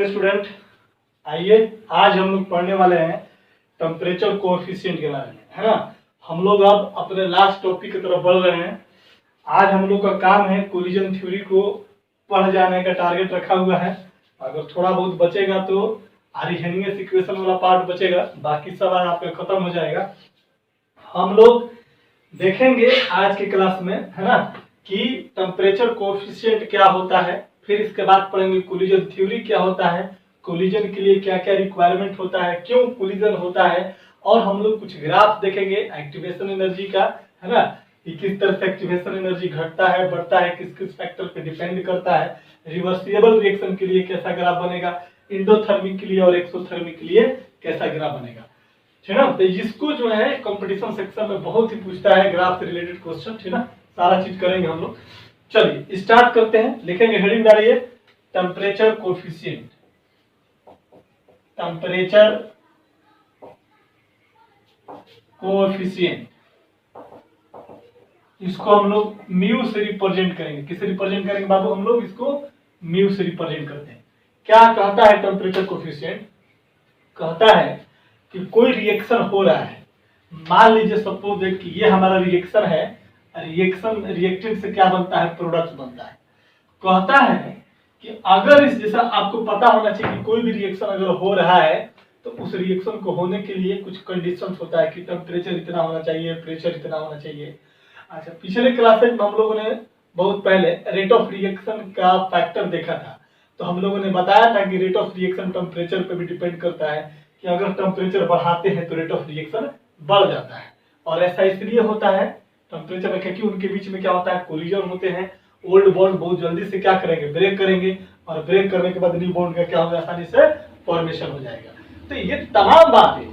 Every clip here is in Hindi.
स्टूडेंट, आइए आज हम लोग पढ़ने वाले हैं टेम्परेचर कोएफिशिएंट के बारे में, है ना। हम लोग अब अपने लास्ट टॉपिक की तरफ बढ़ रहे हैं। आज हम लोग का काम है कोलिजन थ्योरी को पढ़ जाने का टारगेट रखा हुआ है। अगर थोड़ा बहुत बचेगा तो आर्हेनियस इक्वेशन वाला पार्ट बचेगा, बाकी सब आज आपका खत्म हो जाएगा। हम लोग देखेंगे आज की क्लास में, है ना, कि टेम्परेचर कोएफिशिएंट क्या होता है। फिर इसके बाद पढ़ेंगे कोलिजन थ्योरी क्या होता है, कोलिजन के लिए क्या क्या रिक्वायरमेंट होता है, क्यों कोलिजन होता है, और हम लोग कुछ ग्राफ देखेंगे एक्टिवेशन एनर्जी का, है ना, कि किस तरह से एक्टिवेशन एनर्जी घटता है बढ़ता है, किस किस फैक्टर पे डिपेंड करता है। रिवर्सिबल रिएक्शन के लिए कैसा ग्राफ बनेगा, इंडोथर्मिक के लिए और एक्सोथर्मिक के लिए कैसा ग्राफ बनेगा, है ना। तो इसको जो है कंपटीशन सेक्शन में बहुत ही पूछता है ग्राफ से रिलेटेड क्वेश्चन, है ना। सारा चीज करेंगे हम लोग। चलिए स्टार्ट करते हैं। लिखेंगे हेडिंग डालिए टेम्परेचर कोएफिशिएंट। टेम्परेचर कोएफिशिएंट इसको हम लोग म्यू से रिप्रेजेंट करेंगे। किसे रिप्रेजेंट करेंगे बाबू? हम लोग इसको म्यू से रिप्रेजेंट करते हैं। क्या कहता है टेम्परेचर कोएफिशिएंट? कहता है कि कोई रिएक्शन हो रहा है, मान लीजिए सपोज कि ये हमारा रिएक्शन है, रिएक्शन रिएक्टेंट से क्या बनता है, प्रोडक्ट बनता है। कहता है कि अगर इस जैसा आपको पता होना चाहिए कि कोई भी रिएक्शन अगर हो रहा है तो उस रिएक्शन को होने के लिए कुछ कंडीशंस होता है कि टेम्परेचर इतना होना चाहिए, प्रेशर इतना होना चाहिए। अच्छा, पिछले क्लासेस में हम लोगों ने बहुत पहले रेट ऑफ रिएक्शन का फैक्टर देखा था, तो हम लोगों ने बताया था कि रेट ऑफ रिएक्शन टेम्परेचर पे भी डिपेंड करता है, कि अगर टेम्परेचर बढ़ाते हैं तो रेट ऑफ रिएक्शन बढ़ जाता है। और ऐसा इसलिए होता है टेम्परेचर में क्योंकि उनके बीच में क्या होता है, कोलिजन होते हैं। ओल्ड बॉन्ड बहुत जल्दी से क्या करेंगे, ब्रेक करेंगे, और ब्रेक करने के बाद न्यू बॉन्ड का क्या होगा, आसानी से फॉर्मेशन हो जाएगा। तो ये तमाम बातें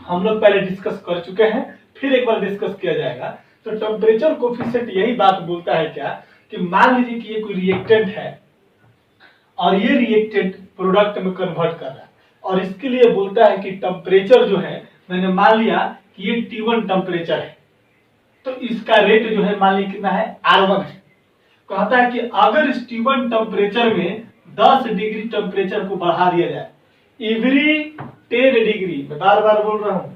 हम लोग पहले डिस्कस कर चुके हैं, फिर एक बार डिस्कस किया जाएगा। तो टेम्परेचर कोएफिशिएंट यही बात बोलता है क्या, कि मान लीजिए कि ये कोई रिएक्टेंट है और ये रिएक्टेंट प्रोडक्ट में कन्वर्ट कर रहा है, और इसके लिए बोलता है कि टेम्परेचर जो है, मैंने मान लिया कि ये T1 टेम्परेचर है, तो इसका रेट जो है मान लीजिए कितना है, R1 है। कहता है कि अगर इस T1 टेम्परेचर में 10 डिग्री टेम्परेचर को बढ़ा दिया जाए, एवरी 10 डिग्री, मैं बार बार बोल रहा हूं,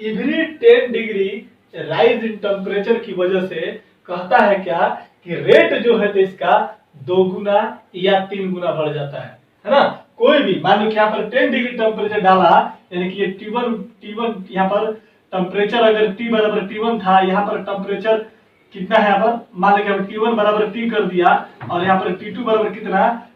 every 10 degree rise in temperature की वजह से कहता है क्या, कि रेट जो है तो इसका 2 गुना या 3 गुना बढ़ जाता है ना। कोई भी मान लो कि यहाँ पर 10 डिग्री टेम्परेचर डाला, यानी कि ये T1 यहाँ पर टेम्परेचर अगर T बराबर T1 था, यहाँ पर टेम्परेचर कितना है, यहाँ पर मान लो कि T1 बराबर T कर दिया, और यहाँ पर T2 बराबर कितना,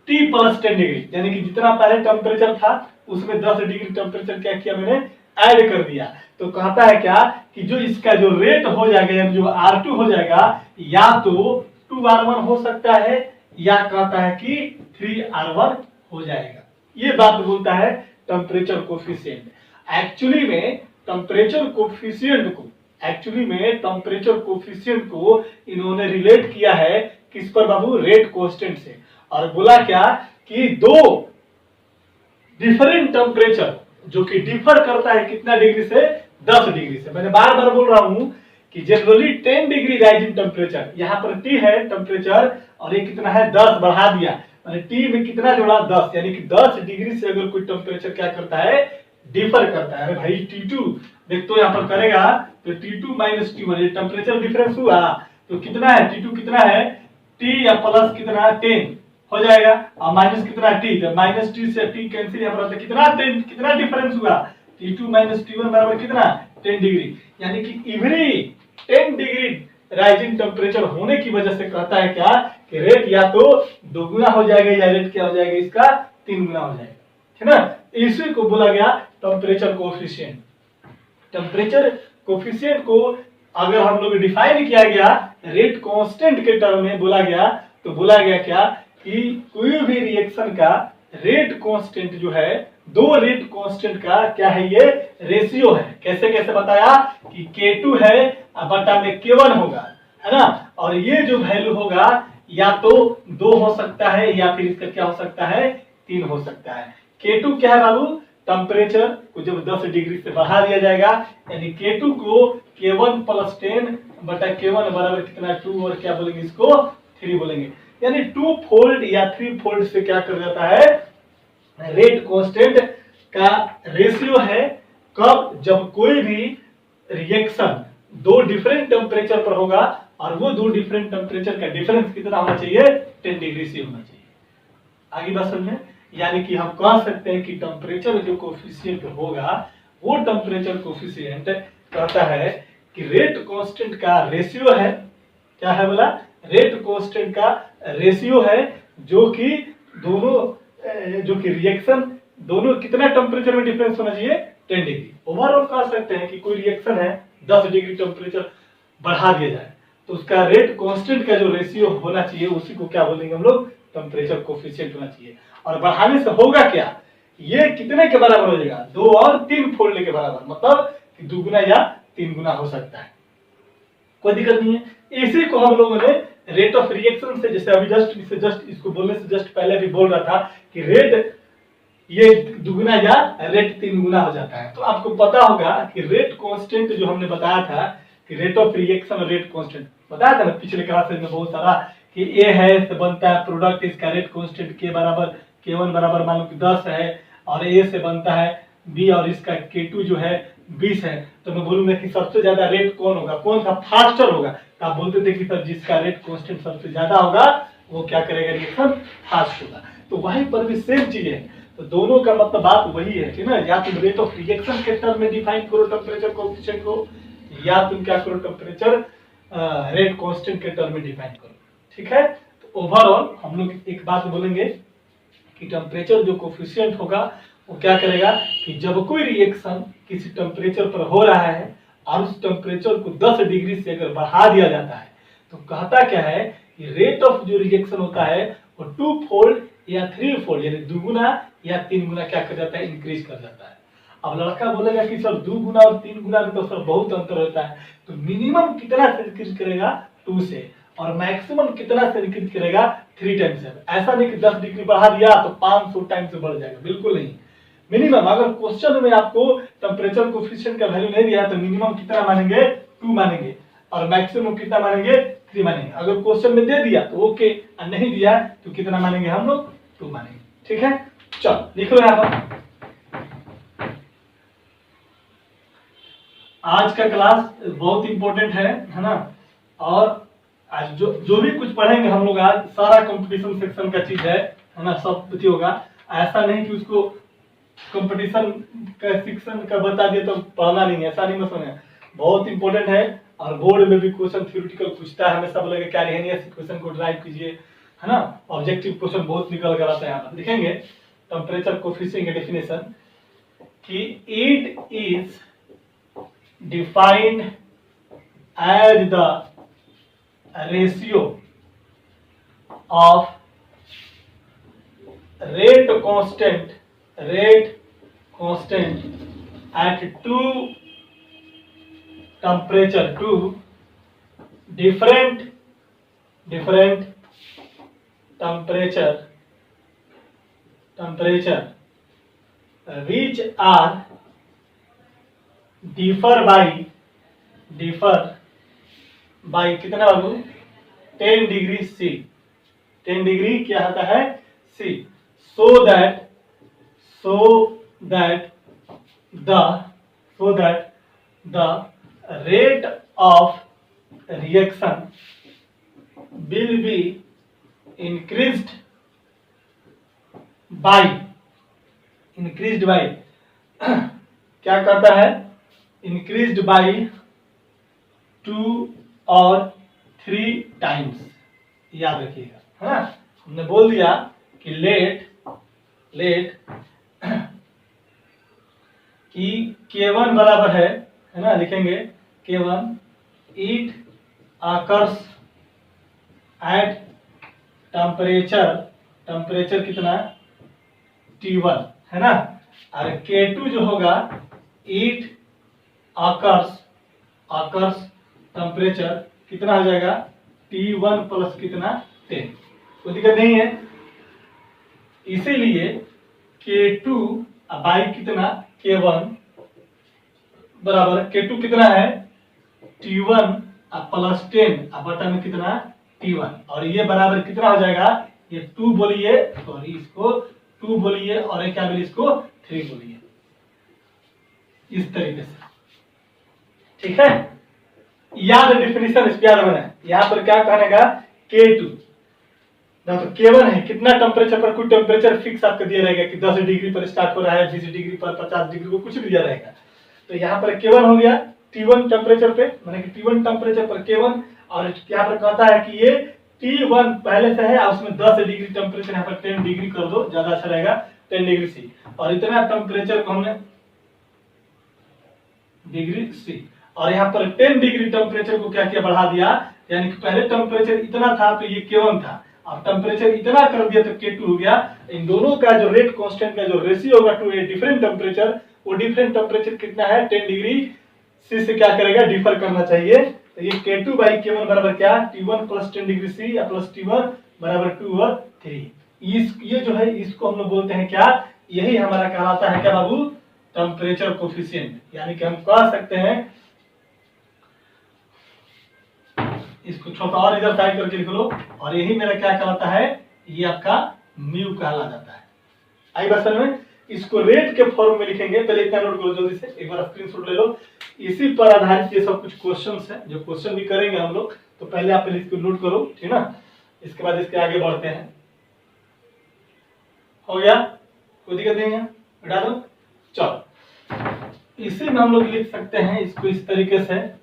T प्लस 10 डिग्री, यानी कि जितना पहले टेम्परेचर था उसमें 10 डिग्री टेम्परेचर क्या किया, मैंने ऐड कर दिया। तो कहता है क्या, कि जो इसका जो रेट हो जाएगा, यानी जो R2 हो जाएगा, या तो 2R1 हो सकता है, या कहता है कि 3R1 हो जाएगा। ये बात बोलता है टेम्परेचर कोएफिशिएंट। एक्चुअली में टेम्परेचर कोएफिशिएंट को इन्होंने रिलेट किया है किस पर बाबू, रेट कांस्टेंट से। और बोला क्या, कि दो डिफरेंट टेम्परेचर जो कि डिफर करता है कितना डिग्री से, 10 डिग्री से। मैंने बार बार बोल रहा हूं कि generally 10 degree rise in temperature, यहाँ पर T है टेम्परेचर, और ये कितना है, 10 बढ़ा दिया, मैंने T में कितना जोड़ा, 10, यानी कि 10 डिग्री से अगर कोई टेम्परेचर क्या करता है, डिफर करता है। अरे भाई T2 देख तो यहाँ पर करेगा तो T2 माइनस T1, ये टेम्परेचर डिफरेंस हुआ, तो कितना है, T2 कितना है, T या प्लस कितना 10 हो जाएगा, और माइनस कितना T, तो माइनस T से T कैंसिल यहाँ पर, कितना 10, कितना डिफरेंस हुआ, T2 माइनस T1 बराबर कितना, 10 डिग्री। यानी कि एवरी 10 डिग्री राइजिंग टेम्परेचर होने की वजह से कहता है क्या, कि रेट या तो 2 गुना हो जाएगा, या रेट क्या हो जाएगा, इसका 3 गुना हो जाएगा, है ना। इसी को बोला गया टेम्परेचर कोएफिशिएंट। टेम्परेचर कोएफिशिएंट को अगर हम लोग डिफाइन किया गया रेट कांस्टेंट के टर्म में बोला गया, तो बोला गया क्या, कि कोई भी रिएक्शन का रेट कांस्टेंट जो है, दो रेट कांस्टेंट का क्या है, ये रेशियो है। कैसे कैसे बताया, कि K2 है बटा में K1 होगा, है ना, और ये जो वैल्यू होगा या तो 2 हो सकता है, या फिर इसका क्या हो सकता है, 3 हो सकता है। K2 क्या है बाबू, टेम्परेचर को जब 10 डिग्री से बढ़ा दिया जाएगा, यानी K2 को K1 प्लस 10 बटा K1 बराबर कितना 2, और क्या बोलेंगे इसको 3 बोलेंगे। यानी 2 फोल्ड या 3 फोल्ड से क्या कर जाता है, रेट कांस्टेंट का रेशियो है। कब? जब कोई भी रिएक्शन 2 डिफरेंट टेम्परेचर पर होगा और वो 2 डिफरेंट टेम्परेचर का डिफरेंस कितना होना चाहिए, 10 डिग्री से होना चाहिए। आगे बात समझे, यानी कि हम कह सकते हैं कि टेम्परेचर जो कोफिशिएंट होगा वो टेम्परेचर कोफिशिएंट कहता है कि रेट कांस्टेंट का रेशियो है। क्या है बोला? रेट कांस्टेंट का रेशियो है जो कि दोनों जो कि रिएक्शन दोनों कितना टेम्परेचर में डिफरेंस होना चाहिए, 10 डिग्री। ओवरऑल कह सकते हैं कि कोई रिएक्शन है 10 डिग्री टेम्परेचर बढ़ा दिया जाए तो उसका रेट कांस्टेंट का जो रेशियो होना चाहिए उसी को क्या बोलेंगे हम लोग, टेम्परेचर कोफिशिएंट होना चाहिए। और बढ़ाने से होगा क्या, ये कितने के बराबर हो जाएगा, 2 और 3 फोल्ड के बराबर, मतलब कि 2 गुना या 3 गुना हो सकता है, कोई दिक्कत नहीं है। इसी को हम लोगों ने रेट ऑफ रिएक्शन से, जैसे अभी जस्ट इसको बोलने से जस्ट पहले भी बोल रहा था कि रेट ये 2 गुना या रेट 3 गुना हो जाता है। तो आपको पता होगा कि रेट कांस्टेंट जो हमने बताया था कि रेट ऑफ रिएक्शन और रेट कांस्टेंट बताया था ना पिछले क्लासेस में बहुत सारा, कि ए है से बनता है प्रोडक्ट, इसका रेट कांस्टेंट के बराबर K1 बराबर मान लो कि 10 है, और ए से बनता है बी और इसका K2 जो है 20 है। तो मैं बोलूंगा कि सबसे ज्यादा रेट कौन होगा, कौन सा फास्टर होगा, तो आप बोलते थे कि सर जिसका रेट कांस्टेंट सबसे ज्यादा होगा वो क्या करेगा, रिएक्शन फास्ट होगा। तो वहीं पर भी सेम चीज है, तो दोनों का मतलब बात वही है कि ना, या तुम रेट ऑफ रिएक्शन के टर्म में डिफाइन करो टेम्परेचर कोएफिशिएंट को, या तुम क्या करो टेम्परेचर रेट कांस्टेंट के टर्म में डिफाइन करो। ठीक है, तो ओवरऑल हम लोग एक बात बोलेंगे कि टेम्परेचर जो कोएफिशिएंट होगा वो क्या करेगा कि जब कोई रिएक्शन किसी टेम्परेचर पर हो रहा है और उस टेम्परेचर को 10 डिग्री से अगर बढ़ा दिया जाता है तो कहता क्या है कि रेट ऑफ जो रिएक्शन होता है वो 2 फोल्ड या 3 फोल्ड यानी 2 गुना या 3 गुना क्या कर जाता है, इंक्रीज कर जाता है। अब लड़का बोलेगा कि सर 2 गुना और 3 गुना में तो सर बहुत अंतर होता है, तो मिनिमम कितना से इंक्रीज करेगा, 2 से, और मैक्सिमम कितना से इंक्रीज करेगा, 3 टाइम्स से। ऐसा नहीं कि 10 डिग्री बढ़ा दिया तो 500 टाइम्स से बढ़ जाएगा, बिल्कुल नहीं। मिनिमम अगर क्वेश्चन में आपको टेम्परेचर कोएफिशिएंट का वैल्यू नहीं दिया तो मिनिमम कितना मानेंगे, 2 मानेंगे, और मैक्सिमम कितना मानेंगे, 3 मानेंगे। अगर क्वेश्चन में दे दिया तो ओके, और नहीं दिया तो कितना मानेंगे हम लोग, 2 मानेंगे। ठीक है, चलो लिख लो यहाँ पर। आज का क्लास बहुत इंपॉर्टेंट है ना, और आज जो भी कुछ पढ़ेंगे हम लोग आज सारा कंपटीशन सेक्शन का चीज है ना, सब कुछ होगा। ऐसा नहीं कि उसको कंपटीशन का सेक्शन का बता दिए तो पढ़ना नहीं है, ऐसा नहीं, मैं समझ, बहुत इंपॉर्टेंट है। और बोर्ड में भी क्वेश्चन थ्योरेटिकल पूछता है, हमेशा बोलेगा क्या नहीं क्वेश्चन को ड्राइव कीजिए, है ना। ऑब्जेक्टिव क्वेश्चन बहुत निकल कर आता है। यहाँ पर देखेंगे टेम्परेचर कोएफिशिएंट की डेफिनेशन कि it is defined as the ratio of rate constant at 2 temperature, 2 different temperature which are differ by कितना बाबू, 10 डिग्री C, 10 डिग्री क्या होता है, C, so that the rate of reaction will be increased by क्या कहता है, increased by 2 और 3 टाइम्स। याद रखिएगा, है ना। हमने बोल दिया कि लेट कि K1 बराबर है ना, लिखेंगे K1 it occurs at temperature कितना, T1, है ना। और K2 जो होगा इट आकर्स टेम्परेचर कितना हो जाएगा, T1 प्लस कितना, 10, कोई दिक्कत नहीं है। इसीलिए K2 बाई कितना, K1 बराबर K2 कितना है, T1 प्लस 10 बटा में कितना, T1 और ये बराबर कितना हो जाएगा, ये 2 बोलिए, सॉरी इसको 2 बोलिए और ये क्या बोलिए, इसको 3 बोलिए, इस तरीके से। ठीक है, याद डिफिनीशन इस प्यार में, यहां पर क्या कहनेगा K2 ना, तो K1 है कितना टेम्परेचर पर, कोई टेम्परेचर फिक्स आपको दिया रहेगा कि 10 डिग्री पर स्टार्ट हो रहा है, 20 डिग्री पर, 50 डिग्री को कुछ भी दिया रहेगा। तो यहाँ पर K1 हो गया T1 टेम्परेचर पे, माने कि T1 टेम्परेचर पर K1, और यहाँ पर कहता है कि ये T1 पहले से है और उसमें 10 डिग्री टेम्परेचर, यहाँ पर 10 डिग्री कर दो, ज्यादा अच्छा रहेगा, 10 डिग्री सी, और इतना टेम्परेचर को हमने डिग्री सी, और यहाँ पर 10 डिग्री टेम्परेचर को क्या किया, बढ़ा दिया, यानी कि पहले टेम्परेचर इतना था तो ये K1 था, अब टेम्परेचर इतना कर दिया तो K2 हो गया। इन दोनों का जो रेट कांस्टेंट का जो रेशियो होगा टू ए डिफरेंट टेम्परेचर, वो डिफरेंट टेम्परेचर कितना है, 10 डिग्री सी से क्या करेगा, डिफर करना चाहिए। तो ये K2 बाई K1 बराबर क्या, T1 प्लस 10 डिग्री सी या प्लस T1 बराबर 2 और 3। ये जो है इसको हम लोग बोलते हैं क्या, यही हमारा कहलाता है क्या बाबू, टेम्परेचर कोफिशिएंट। यानी कि हम कह सकते हैं, इसको छोटा और इधर साइड करके लिख लो, और यही मेरा क्या कहलाता है, ये आपका म्यू कहला जाता है। आई बात समझ में, इसको रेट के फॉर्म में लिखेंगे, पहले इतना नोट करो जल्दी से, एक बार स्क्रीनशॉट ले लो। इसी पर आधारित ये सब कुछ क्वेश्चंस हैं, जो क्वेश्चन भी करेंगे हम लोग, तो पहले आप इसको नोट करो, ठीक ना, इसके बाद इसके आगे बढ़ते हैं। हो गया, कोई दिक्कत नहीं है, हटा दो। चलो, इसी में हम लोग लिख सकते हैं इसको इस तरीके से,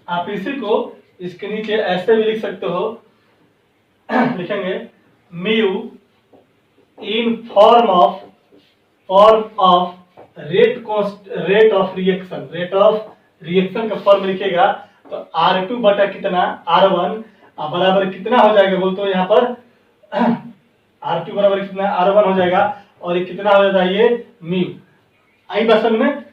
आप इसी को इसके नीचे ऐसे भी लिख सकते हो, लिखेंगे mu in form of rate of reaction, rate of reaction का फॉर्म लिखेगा तो R2 बटा कितना R1 बराबर कितना हो जाएगा, बोलते हो यहाँ पर R2 बराबर कितना R1 हो जाएगा, और ये कितना हो जाता है, ये म्यू। आई बसन में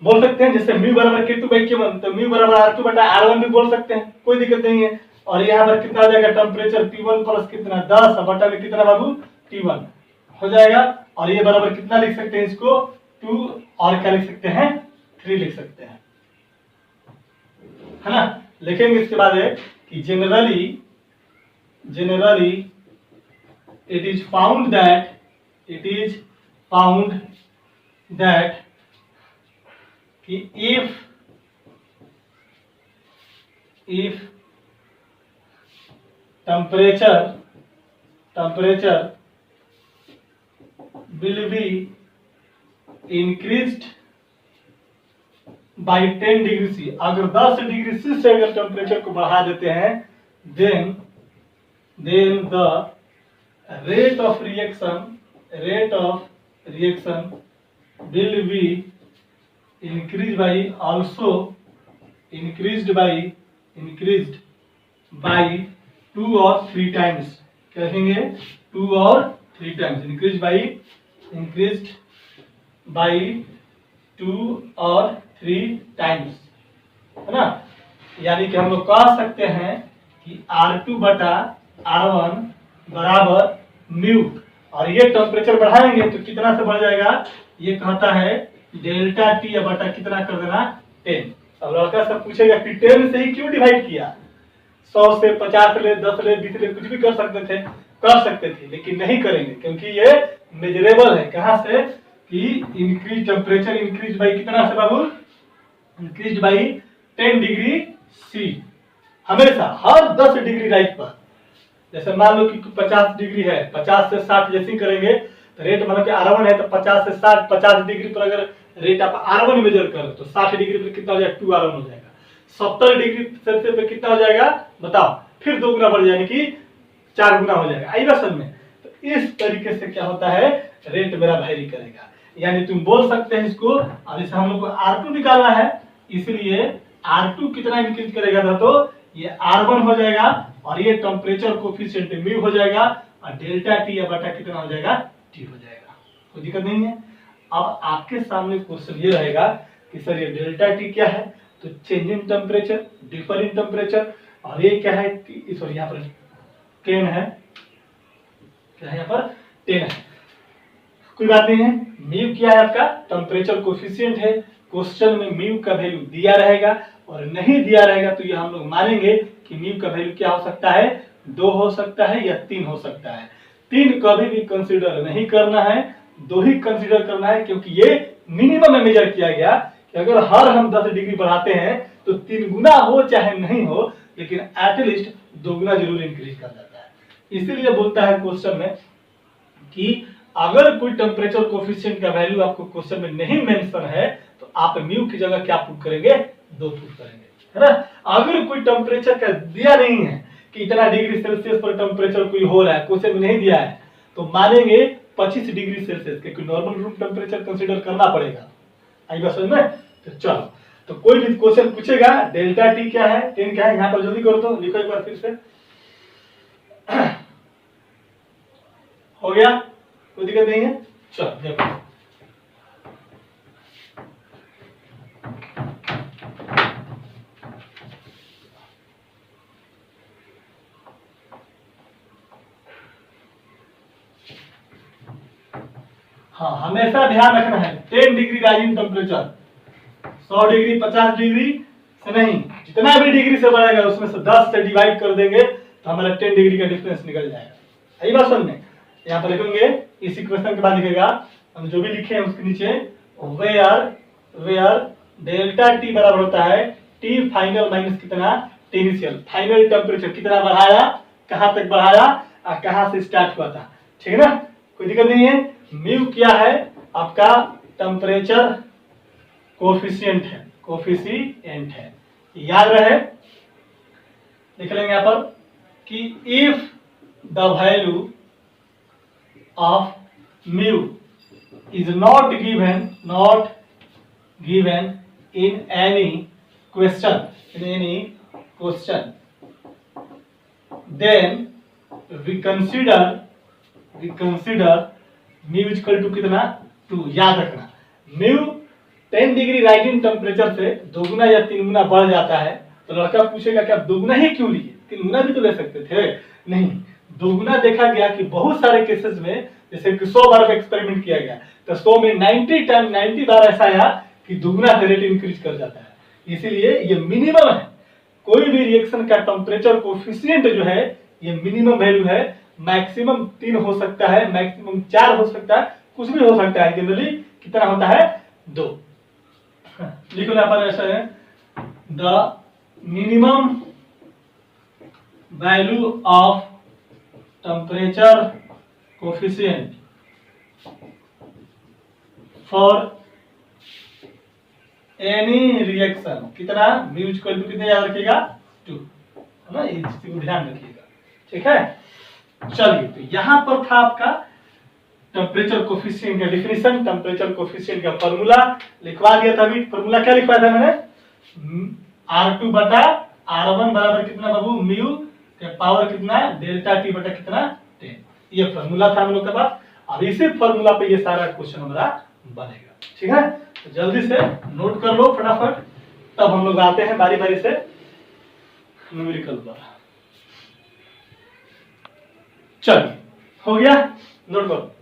बोल सकते हैं, जैसे म्यू बराबर K2 बाई K1, तो म्यू बराबर R2 बटा R1 भी बोल सकते हैं, कोई दिक्कत नहीं है। और यहाँ पर कितना हो जाएगा, टेम्परेचर T1 प्लस कितना 10 बटा में कितना बाबू T1 हो जाएगा, और ये बराबर कितना लिख सकते हैं, इसको 2 और क्या लिख सकते हैं, 3 लिख सकते हैं, है ना। लिखेंगे इसके बाद है कि generally it is found that कि if temperature will be increased by 10 degree C, अगर 10 डिग्री सी से अगर टेम्परेचर को बढ़ा देते हैं, then the rate of reaction will be increased by 2 or 3 times, क्या कहेंगे 2 और 3 times, increased by 2 और 3 times, है ना। यानी कि हम लोग कह सकते हैं कि R2 बटा R1 बराबर म्यू, और ये टेम्परेचर बढ़ाएंगे तो कितना से बढ़ जाएगा, ये कहता है डेल्टा टी या बटा कितना कर देना 10। अब लड़का सब पूछेगा कि 10 से ही क्यों डिवाइड किया, 100 से 50 ले 10 ले 20 ले कुछ भी कर सकते थे, लेकिन नहीं करेंगे क्योंकि ये मेजरेबल है, कहां से कि इंक्रीज टेम्परेचर इंक्रीज बाई कितना से बाबू, इंक्रीज बाई 10 डिग्री सी, हमेशा हर 10 डिग्री राइट पर। जैसे मान लो कि 50 डिग्री है, 50 से 60 जैसे करेंगे तो रेट मतलब कि R1 है तो 50 से 60, 50 डिग्री पर अगर रेट आप R1 मेजर करो तो 60 डिग्री पर कितना हो जाएगा, 2 R1 हो जाएगा। 70 डिग्री सेल्सियस पे कितना हो जाएगा बताओ, फिर 2 गुना बढ़ जाएगा कि 4 गुना हो जाएगा। आई बात में, तो इस तरीके से क्या होता है, रेट मेरा वेरी करेगा। यानी तुम बोल सकते हैं इसको, अब जैसे हम लोग को R2 निकालना है, इसलिए R2 कितना इंक्रीज करेगा था, तो ये R1 हो जाएगा, और ये टेम्परेचर कोफिशिएंट म्यू हो जाएगा, और डेल्टा टी या बटा कितना हो जाएगा, टी हो जाएगा, कोई दिक्कत नहीं है। अब आपके सामने क्वेश्चन ये रहेगा कि सर ये डेल्टा टी क्या है, तो change in temperature, differ in temperature, और ये क्या है, सॉरी यहाँ पर 10 है, क्या है यहाँ पर 10 है, कोई बात नहीं है। म्यू क्या है आपका टेम्परेचर कोफिशिएंट है। क्वेश्चन में म्यू का वैल्यू दिया रहेगा और नहीं दिया रहेगा तो ये हम लोग मानेंगे कि म्यू का वैल्यू क्या हो सकता है, 2 हो सकता है या 3 हो सकता है। 3 कभी भी कंसीडर नहीं करना है, 2 ही कंसीडर करना है, क्योंकि ये मिनिमम में मेजर किया गया कि अगर हर हम 10 डिग्री बढ़ाते हैं तो 3 गुना हो चाहे नहीं हो, लेकिन एटलीस्ट 2 गुना जरूर इंक्रीज कर जाता है। इसीलिए बोलता है क्वेश्चन में कि अगर कोई टेम्परेचर कोफिशिएंट का वैल्यू आपको क्वेश्चन में नहीं मेंशन है तो आप म्यू की जगह क्या पुट करेंगे, 2 पुट करेंगे, है ना। अगर कोई टेम्परेचर का दिया नहीं है कि इतना डिग्री सेल्सियस पर टेम्परेचर कोई हो रहा है, क्वेश्चन में नहीं दिया है, तो मानेंगे 25 डिग्री सेल्सियस, क्योंकि नॉर्मल रूम टेम्परेचर कंसीडर करना पड़ेगा। आई बात समझ में? तो चलो, तो कोई भी क्वेश्चन पूछेगा डेल्टा टी क्या है, 10 क्या है, यहाँ पर जल्दी करो तो लिखो एक बार फिर से। हो गया, कोई दिक्कत नहीं है। चलो देखो, हाँ हमेशा ध्यान रखना है 10 degree rising temperature 100 degree 50 degree से नहीं, जितना भी डिग्री से बढ़ेगा उसमें से 10 से डिवाइड कर देंगे तो हमारा 10 डिग्री का डिफरेंस निकल जाएगा। सही बात समझ में? यहाँ पर लिखेंगे, इस इक्वेशन के बाद लिखेगा, हम जो भी लिखे हैं उसके नीचे वेयर डेल्टा टी बराबर होता है टी फाइनल माइनस कितना, टी इनिशियल। फाइनल टेम्परेचर कितना बढ़ाया, कहां तक बढ़ाया और कहां से स्टार्ट हुआ था, ठीक है ना, कोई दिक्कत नहीं है। म्यू क्या है आपका टेम्परेचर कोफिशिएंट है, याद रहे, लिख लेंगे यहाँ पर कि if the value of mu is not given in any question then we consider mu equal to कितना, 2। याद रखना, म्यू 10 डिग्री राइजिंग टेम्परेचर से 2 गुना या 3 गुना बढ़ जाता है तो लड़का पूछेगा कि आप 2 गुना ही क्यों लिए, 3 गुना भी तो ले सकते थे। नहीं, 2 गुना देखा गया कि बहुत सारे केसेस में, जैसे कि 100 बार एक्सपेरिमेंट किया गया तो 100 में 90 बार ऐसा आया कि 2 गुना रेट इंक्रीज कर जाता है। इसीलिए ये मिनिमम है, कोई भी रिएक्शन का टेम्परेचर कोफिशिएंट जो है ये मिनिमम वैल्यू है। मैक्सिमम 3 हो सकता है, मैक्सिमम 4 हो सकता है, कुछ भी हो सकता है। जनरली कितना होता है, 2। लिखो यहाँ पर ऐसा है, the minimum value of temperature coefficient for any reaction कितना, म्यू इक्वल टू कितना, याद रखिएगा 2, है ना, इस चीज को ध्यान रखिएगा, ठीक है। चलिए, तो यहां पर था आपका टेम्परेचर कोफिशिएंट का डिफिनीशन, टेम्परेचर कोफिशिएंट का फॉर्मूला लिखवा दिया था। अभी फॉर्मूला क्या लिखवाया था मैंने, R2 बटा R1 बराबर कितना बाबू, म्यू के पावर कितना, डेल्टा टी बटा कितना, 10। ये फॉर्मूला था हम लोग के पास। अब इसी फॉर्मूला पे ये सारा क्वेश्चन हमारा बनेगा, ठीक है। तो जल्दी से नोट कर लो फटाफट, तब हम लोग आते हैं बारी बारी से न्यूमेरिकल पर। चलिए, हो गया, नोट करो,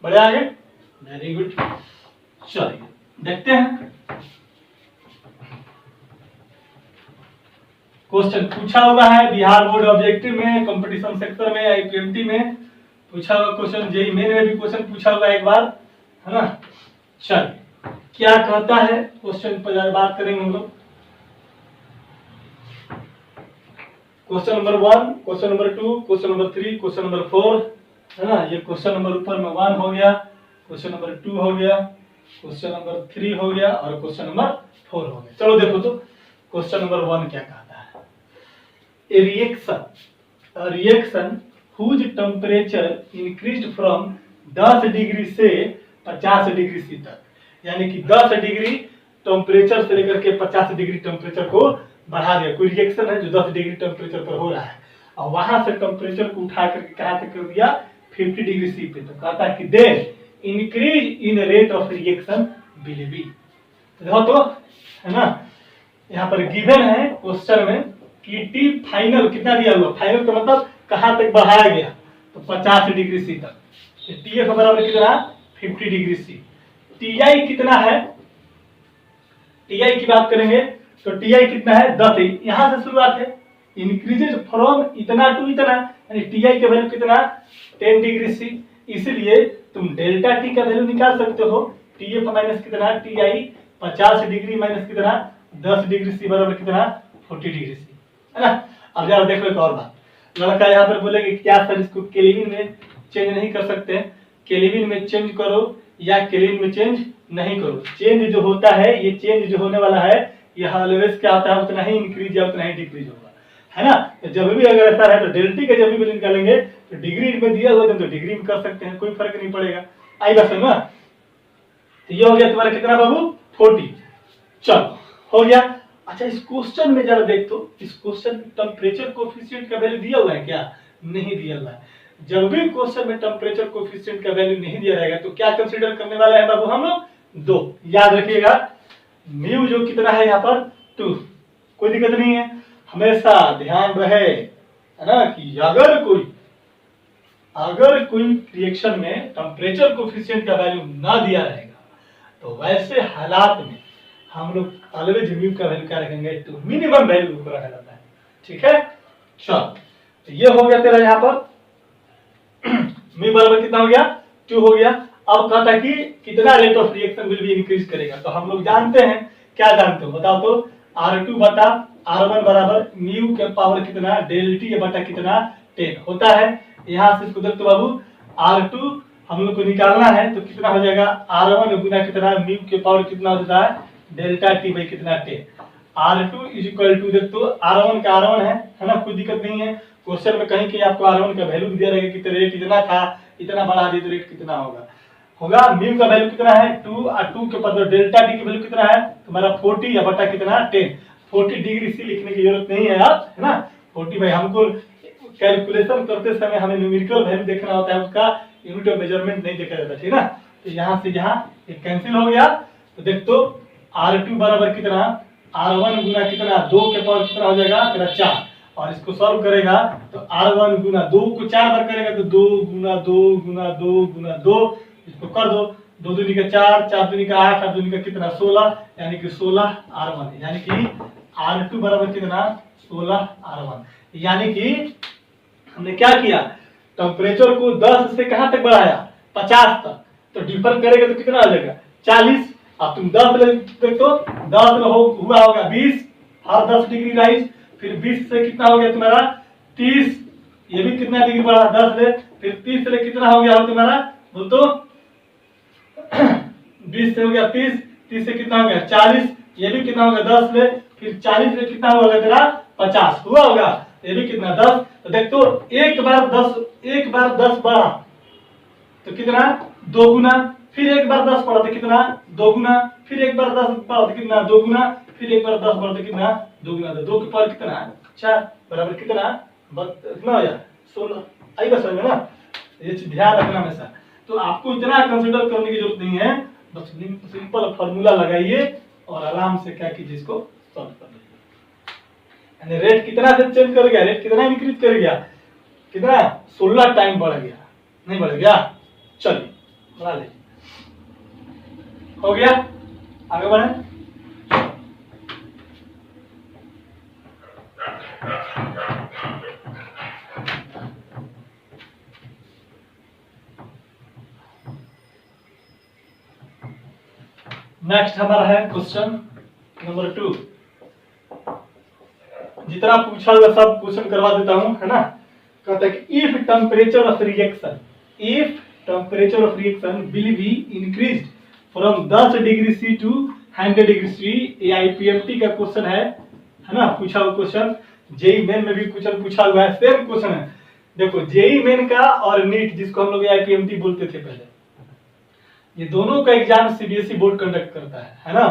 बढ़े आगे, वेरी गुड। चलिए देखते हैं, क्वेश्चन पूछा हुआ है बिहार बोर्ड ऑब्जेक्टिव में, कंपटीशन सेक्टर में, IPMT में पूछा हुआ क्वेश्चन, जेईई मेन में भी क्वेश्चन पूछा हुआ एक बार, है ना। चलिए क्या कहता है क्वेश्चन पर बात करेंगे हम लोग। Question number 1, question number 2, question number 3, question number 4, है ना। ये क्वेश्चन नंबर ऊपर में 1 हो गया, क्वेश्चन नंबर 2 हो गया, क्वेश्चन नंबर 3 हो गया और क्वेश्चन नंबर 4 हो गया। चलो देखो तो क्वेश्चन नंबर 1 क्या कहता है, ए reaction whose temperature increased from 10 degree से 50 डिग्री सी तक, यानी कि 10 डिग्री टेम्परेचर से लेकर के 50 डिग्री टेम्परेचर को बढ़ा दिया। कोई रिएक्शन है जो 10 डिग्री टेम्परेचर पर हो रहा है और वहां से टेम्परेचर को उठा करके कहां तक कर दिया, 50 डिग्री सी पे। तो कहता है कि then increase in rate of reaction will be, देखो तो, है ना, यहाँ पर गिवन है क्वेश्चन में कि टी फाइनल कितना दिया हुआ, फाइनल का मतलब कहाँ तक बढ़ाया गया, तो 50 डिग्री सी तक। टी एफ बराबर कितना, 50 डिग्री सी। टी आई कितना है, टी आई की बात करेंगे तो टी आई कितना है, 10। यहाँ से शुरुआत है, इंक्रीजेज फ्रॉम इतना टू इतना, यानी टी आई का वैल्यू कितना, 10 डिग्री सी। इसलिए तुम डेल्टा टी का वैल्यू निकाल सकते हो, टी एफ माइनस कितना, टी आई 50 डिग्री माइनस कितना, 10 डिग्री सी बराबर कितना, 40 डिग्री सी, है ना। अब जरा देखो एक और बात, लड़का यहाँ पर बोलेगा क्या सर इसको केल्विन में चेंज नहीं कर सकते, केल्विन में चेंज करो या केल्विन में चेंज नहीं करो। चेंज जो होता है, ये चेंज जो होने वाला है, ये ऑलवेज क्या होता है, उतना ही इंक्रीज या उतना ही डिक्रीज होगा, है ना। तो जब भी अगर ऐसा है तो डेल्टी का जब भी वैल्यू निकालेंगे तो डिग्री में दिया हुआ तो डिग्री में कर सकते हैं, कोई फर्क नहीं पड़ेगा। आई बात समझ ना। तो ये हो गया तुम्हारा कितना बाबू, 40। चलो हो गया। अच्छा इस क्वेश्चन में जरा देख, तो इस क्वेश्चन में टेम्परेचर कोएफिशिएंट का वैल्यू दिया हुआ है क्या, नहीं दिया हुआ है। जब भी क्वेश्चन में टेम्परेचर कोएफिशिएंट का वैल्यू नहीं दिया रहेगा तो क्या कंसीडर करने वाला है बाबू हम लोग, 2। याद रखिएगा म्यू जो कितना है यहाँ पर 2, कोई दिक्कत नहीं है। हमेशा ध्यान रहे, है ना, कि अगर कोई रिएक्शन में टेम्परेचर कोएफिशिएंट का वैल्यू ना दिया रहेगा तो वैसे हालात में हम लोग ऑलवेज म्यू का वैल्यू क्या रखेंगे, तो मिनिमम वैल्यू ऊपर रखा जाता है, ठीक है। चल तो ये हो गया तेरा यहाँ पर म्यू बराबर कितना हो गया, 2 हो गया। अब कहता है कि कितना rate of reaction will be increase करेगा, तो हम लोग जानते हैं, क्या जानते हो बताओ तो, R2 बटा R1 बराबर म्यू के पावर कितना, डेल टी बटा कितना 10 होता है। यहाँ से इसको देखो बाबू, R2 हम लोग को निकालना है तो कितना हो जाएगा, R1 गुना कितना म्यू के पावर कितना होता है, डेल्टा टी बाई कितना 10। R2 इज इक्वल टू, देख तो R1 का R1 है ना, कोई दिक्कत नहीं है। क्वेश्चन में कहीं कि आपको R1 का वैल्यू दिया रहेगा कि रेट इतना था, इतना बढ़ा दिए तो रेट कितना होगा म्यू का वैल्यू कितना है 2, और 2 के ऊपर डेल्टा टी की वैल्यू कितना है तुम्हारा 40 या बटा कितना 10। 40 डिग्री सी लिखने की जरूरत नहीं है आप, है ना। 40 भाई हमको कैलकुलेशन करते समय हमें न्यूमेरिकल वैल्यू देखना होता है, उसका यूनिट ऑफ मेजरमेंट नहीं देखा जाता, ठीक है ना। तो यहाँ से यहाँ एक कैंसिल हो गया। तो देख तो R2 बराबर कितना, R1 गुना कितना 2 के पावर कितना हो जाएगा तेरा 4, और इसको सॉल्व करेगा तो R1 गुना 2 को 4 बार करेगा तो 2 गुना 2 गुना 2 गुना 2, इसको कर दो, 2 दूनी का 4, 4 दूनी का 8, 8 दूनी का कितना 16, यानी कि 16 R1, यानी कि R2 बराबर कितना 16 R1। यानी कि हमने क्या किया, टेम्परेचर को 10 से कहां तक बढ़ाया, 50 तक, तो डिफर करेगा तो कितना आ जाएगा 40। अब तुम 10 ले देखो, 10 हुआ होगा 20, हर 10 डिग्री राइज, फिर 20 से कितना हो गया तुम्हारा 30, ये भी कितना डिग्री बढ़ा 10 ले, फिर 30 से कितना हो गया हो तुम्हारा बोल तो 20 से हो गया 30, 30 से कितना हो गया 40, ये भी कितना होगा 10 ले, फिर 40 से कितना होगा तेरा 50 हुआ होगा, ये भी कितना 10। तो देख तो एक बार 10 बढ़ा तो कितना 2 गुना, फिर एक बार 10 बढ़ा तो कितना 2 गुना, फिर एक बार 10 बढ़ा तो कितना 2 गुना, फिर एक बार 10 बढ़ा तो कितना 2 गुना, तो 2 के पावर कितना 4 बराबर कितना कितना हो जाए 16। आई बस समझ में ना, ये चीज ध्यान रखना हमेशा। तो आपको इतना कंसीडर करने की जरूरत नहीं है, बस सिंपल फार्मूला लगाइए और आराम से क्या कीजिए इसको सॉल्व कर लीजिए। यानी रेट कितना से चेंज कर गया, रेट कितना इंक्रीज कर गया, कितना 16 टाइम बढ़ गया, नहीं बढ़ गया। चलिए बना लीजिए, हो गया, आगे बढ़े। नेक्स्ट हमारा है क्वेश्चन नंबर 2। जितना पूछा हुआ सब क्वेश्चन करवा देता हूं, है ना। कहता है कि if temperature of reaction will be increased from 10 degree C to 100 degree C. ये आईपीएमटी का क्वेश्चन है ना, पूछा हुआ क्वेश्चन। जेई मेन में भी क्वेश्चन पूछा हुआ है, सेम क्वेश्चन है। देखो जेई मेन का और नीट, जिसको हम लोग आईपीएमटी बोलते थे पहले, ये दोनों का एग्जाम सीबीएसई बोर्ड कंडक्ट करता है ना।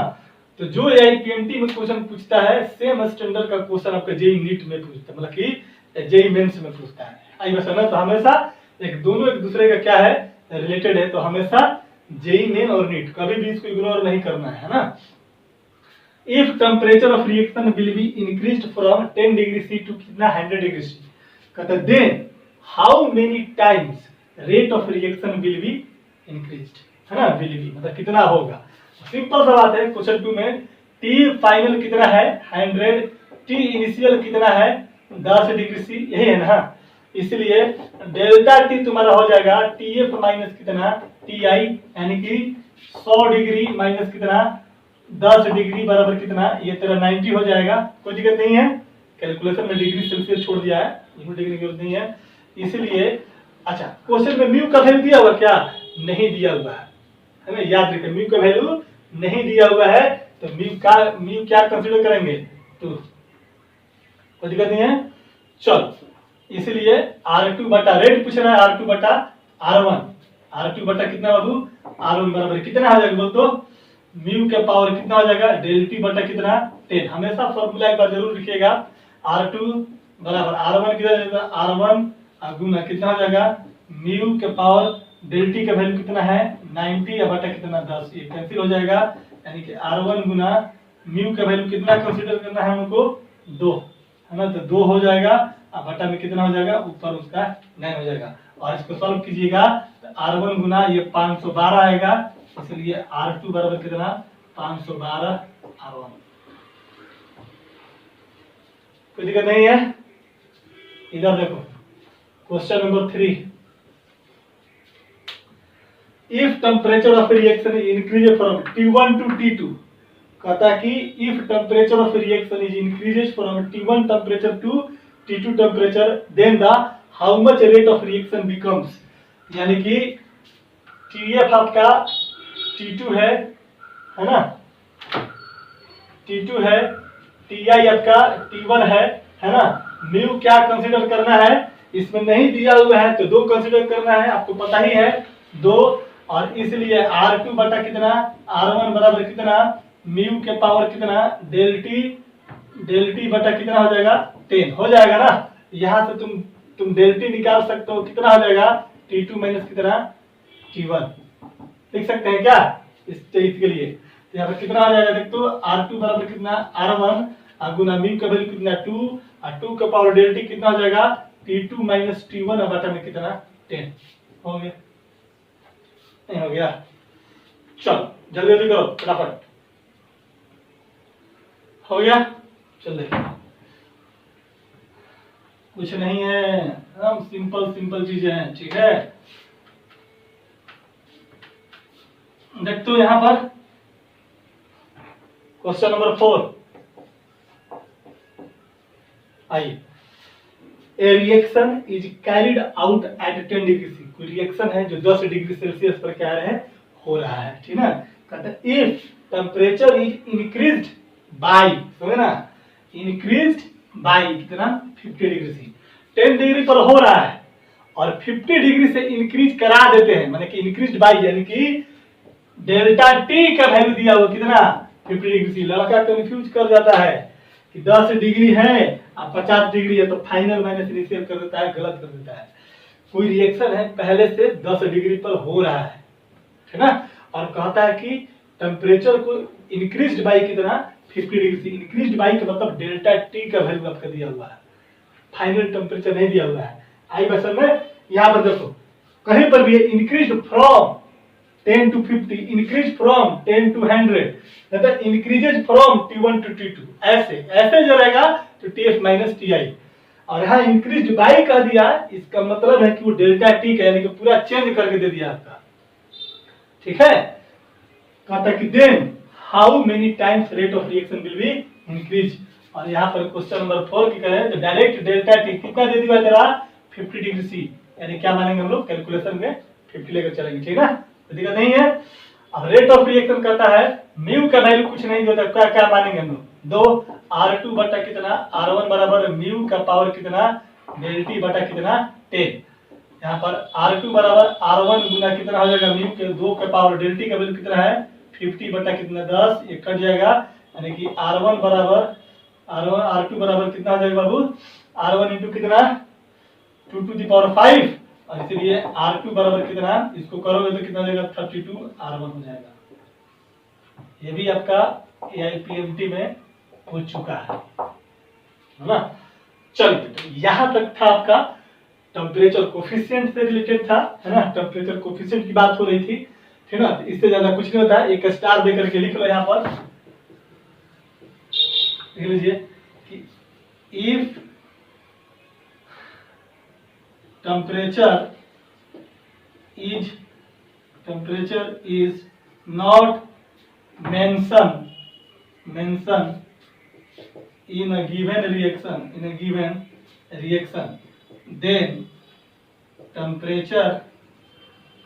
तो जो आईपीएमटी में क्वेश्चन पूछता है सेम स्टैंडर्ड का क्वेश्चन आपका जेई नीट में पूछता है, मतलब कि जेई मेंस में पूछता है। आई बस ना, तो हमेशा दोनों एक दूसरे का क्या है रिलेटेड है, तो हमेशा जेई मेन और नीट कभी भी इसको इग्नोर नहीं करना है ना। If temperature of reaction will be increased from 10 degree C to कितना 100 डिग्री सी, कहते हैं then how many times rate of reaction will be increased, है ना, विल बी मतलब कितना होगा। सिंपल सा बात है, क्वेश्चन 2 में टी फाइनल कितना है 100, टी इनिशियल कितना है 10 डिग्री सी, यही है ना, इसलिए डेल्टा टी तुम्हारा हो जाएगा टी एफ माइनस कितना टी आई, यानी कि 100 डिग्री माइनस कितना 10 डिग्री बराबर कितना, ये तेरा 90 हो जाएगा। कोई दिक्कत नहीं है, कैलकुलेशन में डिग्री सेल्सियस छोड़ दिया है, इसमें डिग्री की जरूरत नहीं है, इसलिए अच्छा क्वेश्चन में म्यू का वैल्यू दिया हुआ क्या, नहीं दिया हुआ है ना, याद रखें म्यू का वैल्यू नहीं दिया हुआ है, तो म्यू क्या कंसीडर करेंगे 2, कोई दिक्कत नहीं है। चल इसलिए R2 बटा रेट पूछ रहा है R2 बटा R1, R2 बटा कितना बाबू R1 बराबर कितना आ जाएगा बोल तो, म्यू का पावर कितना हो जाएगा डेल टी बटा कितना 10, हमेशा फॉर्मूला एक बार जरूर लिखिएगा, R2 बराबर R1 कितना जाएगा R1 गुना कितना हो जाएगा म्यू के पावर डेल टी का वैल्यू कितना है 90 बटा कितना 10, ये कैंसिल हो जाएगा, यानी कि R1 गुना म्यू का वैल्यू कितना कंसीडर करना है हमको 2, है ना, तो 2 हो जाएगा, अब बटा में कितना हो जाएगा ऊपर उसका 9 हो जाएगा, और इसको सॉल्व कीजिएगा तो R1 गुना ये 512 आएगा, इसलिए R2 बराबर कितना 512 R1। कोई दिक्कत नहीं है। इधर देखो question number 3, if temperature of reaction increase from T1 to T2, कहता कि if temperature of reaction is increases from T1 temperature to T2 temperature, then the how much rate of reaction becomes, यानी कि TF आपका T2 है ना, T2 है, TI आपका T1 है ना, म्यू क्या कंसीडर करना है, इसमें नहीं दिया हुआ है तो 2 कंसीडर करना है, आपको पता ही है 2, और इसलिए R2 बटा कितना R1 बराबर कितना म्यू के पावर कितना डेल टी बटा कितना हो जाएगा 10 हो जाएगा ना, यहाँ से तुम डेल टी निकाल सकते हो, कितना हो जाएगा T2 माइनस कितना T1, लिख सकते हैं क्या इस चीज के लिए, तो यहाँ पर कितना आ जाएगा देख तो R2 बराबर कितना R1 गुना म्यू का वैल्यू कितना 2 और 2 का पावर डेल टी कितना हो जाएगा T2 माइनस T1 और बटा में कितना 10 हो गया, नहीं हो गया। चल जल्दी जल्दी करो फटाफट, हो गया, चल देखिए कुछ नहीं है, हम सिंपल चीजें हैं, ठीक है। देखते हो यहां पर क्वेश्चन नंबर 4, आइए, a reaction is carried out at 10 degree C, कोई रिएक्शन है जो 10 डिग्री सेल्सियस पर क्या है हो रहा है, ठीक ना, कहते हैं if temperature is increased by, समझे ना, इंक्रीज्ड बाय कितना 50 डिग्री सी, 10 डिग्री पर हो रहा है और 50 डिग्री से इंक्रीज करा देते हैं, माने कि इंक्रीज्ड बाय यानी कि डेल्टा टी का वैल्यू दिया हुआ कितना 50 डिग्री सी, लड़का कंफ्यूज कर जाता है कि 10 डिग्री है और 50 डिग्री है तो फाइनल माइनस इनिशियल कर देता है, गलत कर देता है। कोई रिएक्शन है पहले से 10 डिग्री पर हो रहा है ना, और कहता है कि टेम्परेचर को इंक्रीज्ड बाय कितना 50 डिग्री से, इंक्रीज्ड बाय का मतलब डेल्टा टी का वैल्यू आपका दिया हुआ है, फाइनल टेम्परेचर नहीं दिया हुआ है। आई बसन में यहाँ पर देखो कहीं पर भी increased from 10 to 50, increase from 10 to 100, मतलब increases from T1 to T2, ऐसे जो रहेगा तो TF माइनस TI, और यहाँ इंक्रीज बाय कह दिया, इसका मतलब है कि वो डेल्टा टी का यानी कि पूरा चेंज करके दे दिया आपका, ठीक है। कहता कि then how many times rate of reaction will be increase, और यहाँ पर क्वेश्चन नंबर 4 की करें तो डायरेक्ट डेल्टा टी कितना दे दिया तेरा 50 डिग्री सी, यानी क्या मानेंगे हम लोग कैलकुलेशन में 50 लेकर चलेंगे, ठीक है, दिक्कत नहीं है। अब रेट ऑफ रिएक्शन कहता है म्यू का वैल्यू कुछ नहीं देता, क्या क्या मानेंगे हम लोग 2 R2 बटा कितना R1 बराबर म्यू का पावर कितना डेल टी बटा कितना 10, यहाँ पर R2 बराबर R1 गुना कितना हो जाएगा म्यू के 2 का पावर डेल टी का वैल्यू कितना है 50 बटा कितना 10, ये कट जाएगा, यानी कि R1 बराबर R2 बराबर कितना हो जाएगा बाबू R1 इंटू कितना 2 to the power 5, और इसीलिए R2 बराबर कितना, इसको करोगे तो कितना हो जाएगा 32 R1 हो जाएगा। ये भी आपका AIPMT में हो चुका है ना। चलिए, तो यहां तक था आपका टेम्परेचर कोफिशिएंट से रिलेटेड था, है ना। टेम्परेचर कोफिशिएंट की बात हो रही थी, ठीक ना। इससे ज्यादा कुछ नहीं होता है, एक स्टार दे करके लिख लो यहाँ पर, लिख लीजिए कि if temperature is not mention in a given reaction then temperature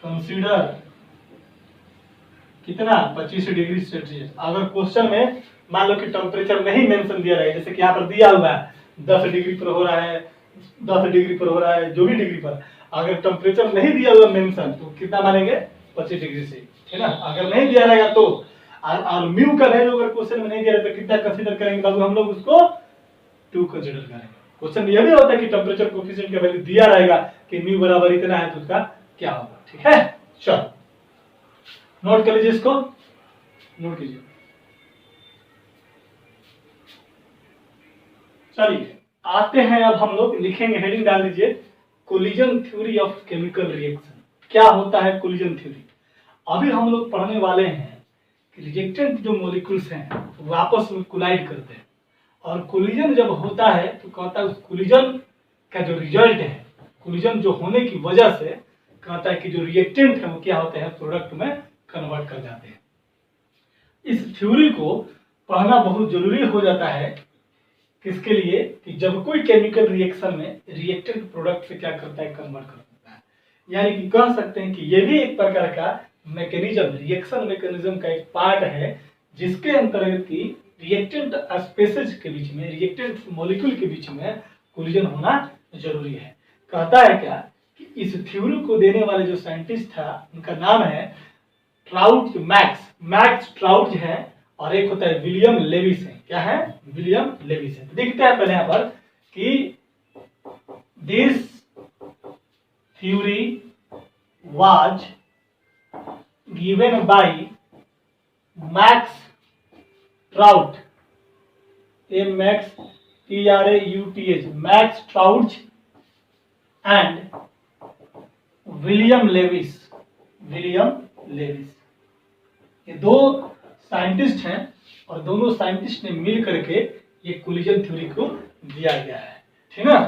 consider कितना 25 डिग्री सेल्सियस। अगर क्वेश्चन में मान लो कि टेम्परेचर नहीं मेंशन दिया रहा है, जैसे कि यहाँ पर दिया हुआ है 10 डिग्री पर हो रहा है, 10 डिग्री पर हो रहा है, जो भी डिग्री पर, अगर टेम्परेचर नहीं दिया हुआ मेंशन तो कितना मानेंगे 25 डिग्री से, है ना। अगर नहीं दिया रहेगा तो और म्यू का वैल्यू अगर क्वेश्चन में नहीं दिया रहेगा तो कितना कंसीडर करेंगे बाबू हम लोग, उसको 2 कंसीडर करेंगे। क्वेश्चन में यह भी होता है कि टेम्परेचर कोफिशिएंट का वैल्यू दिया रहेगा कि म्यू बराबर इतना है तो उसका क्या होगा, ठीक है। चलो नोट कर लीजिए, इसको नोट कीजिए। चलिए आते हैं, अब हम लोग लिखेंगे, हेडिंग डाल दीजिए collision theory of chemical reaction. क्या होता है कोलिजन थ्योरी? अभी हम लोग पढ़ने वाले हैं कि रिएक्टेंट जो मॉलिक्यूल्स हैं वो आपस में कोलाइड करते हैं, और कोलिजन जब होता है तो कहता है उस कोलिजन का जो रिजल्ट है, कोलिजन जो होने की वजह से कहता है कि जो रिएक्टेंट है वो क्या होते हैं, प्रोडक्ट में कन्वर्ट कर जाते हैं। इस थ्योरी को पढ़ना बहुत जरूरी हो जाता है, किसके लिए, कि जब कोई केमिकल रिएक्शन में रिएक्टेंट प्रोडक्ट से क्या करता है, कन्वर्ट कर देता है। यानी कि कह सकते हैं कि ये भी एक प्रकार का मैकेनिज्म, रिएक्शन मैकेनिज्म का एक पार्ट है, जिसके अंतर्गत की रिएक्टेंट स्पेसीज के बीच में, रिएक्टेंट मॉलिक्यूल के बीच में कोलिजन होना जरूरी है। कहता है क्या कि इस थ्योरी को देने वाले जो साइंटिस्ट था उनका नाम है ट्राउट, मैक्स ट्राउट है, और एक होता है विलियम लेविस है। क्या है? विलियम लेविस है। देखते हैं पहले यहाँ पर कि this theory was given by Max Trout, Max Trout and William Lewis. ये दो साइंटिस्ट हैं और दोनों साइंटिस्ट ने मिल करके ये कोलिजन थ्योरी को दिया गया है, ठीक ना।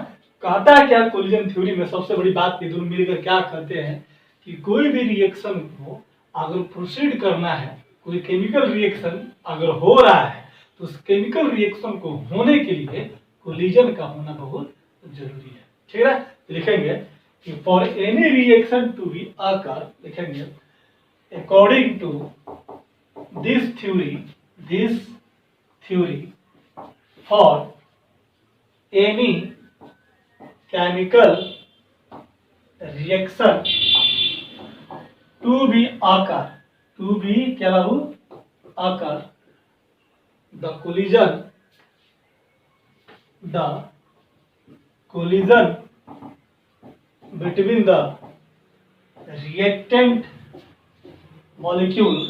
कहता है क्या कोलिजन थ्योरी में सबसे बड़ी बात, ये दोनों मिलकर क्या करते हैं कि कोई भी रिएक्शन को अगर प्रोसीड करना है, कोई केमिकल रिएक्शन अगर हो रहा है तो उस केमिकल रिएक्शन को होने के लिए कोलिजन का होना बहुत जरूरी है, ठीक है। लिखेंगे कि for any reaction to be occur, लिखेंगे according to this theory for any chemical reaction to be क्या बाबू occur, the collision between the reactant molecule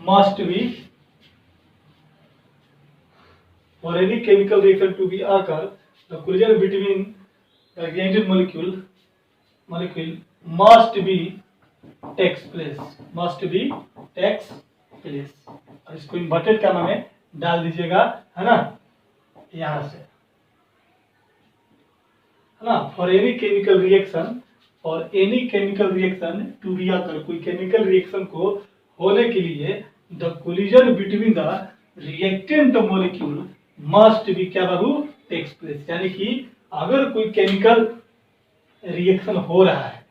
must be, for any chemical reaction to be occur, the collision between the reactant molecule must be takes place, और इसको इन्वर्टेड कामा में डाल दीजिएगा, है ना, यहां से, है ना। For any chemical reaction to be occur, कोई केमिकल रिएक्शन को होने के लिए the collision between the reactant molecule must be क्या बाबू टेक्स प्लेस। यानी कि अगर कोई केमिकल रिएक्शन हो रहा है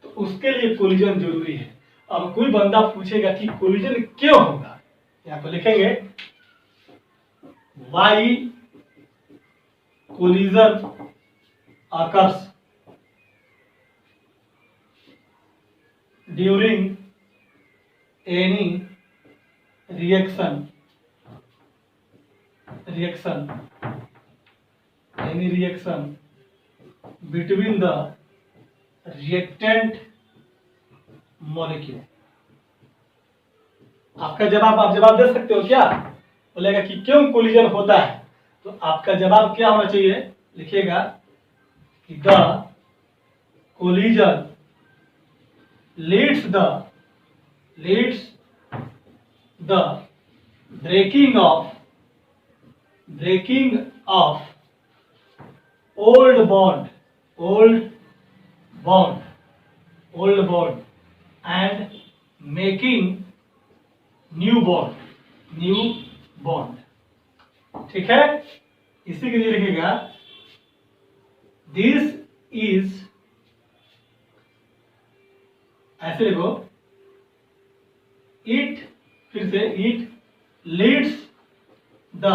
तो उसके लिए कोलिजन जरूरी है। अब कोई बंदा पूछेगा कि कोलिजन क्यों होगा, यहाँ पर लिखेंगे why collision occurs during any reaction between the reactant molecule, आपका जवाब, आप जवाब दे सकते हो क्या? बोलेगा कि क्यों कोलिजन होता है, तो आपका जवाब क्या होना चाहिए? लिखिएगा कि the collision leads the breaking of old bond and making new bond। ठीक है, इसी के लिए लिखिएगा दिस इज, ऐसे लिखो, इट, फिर से it leads the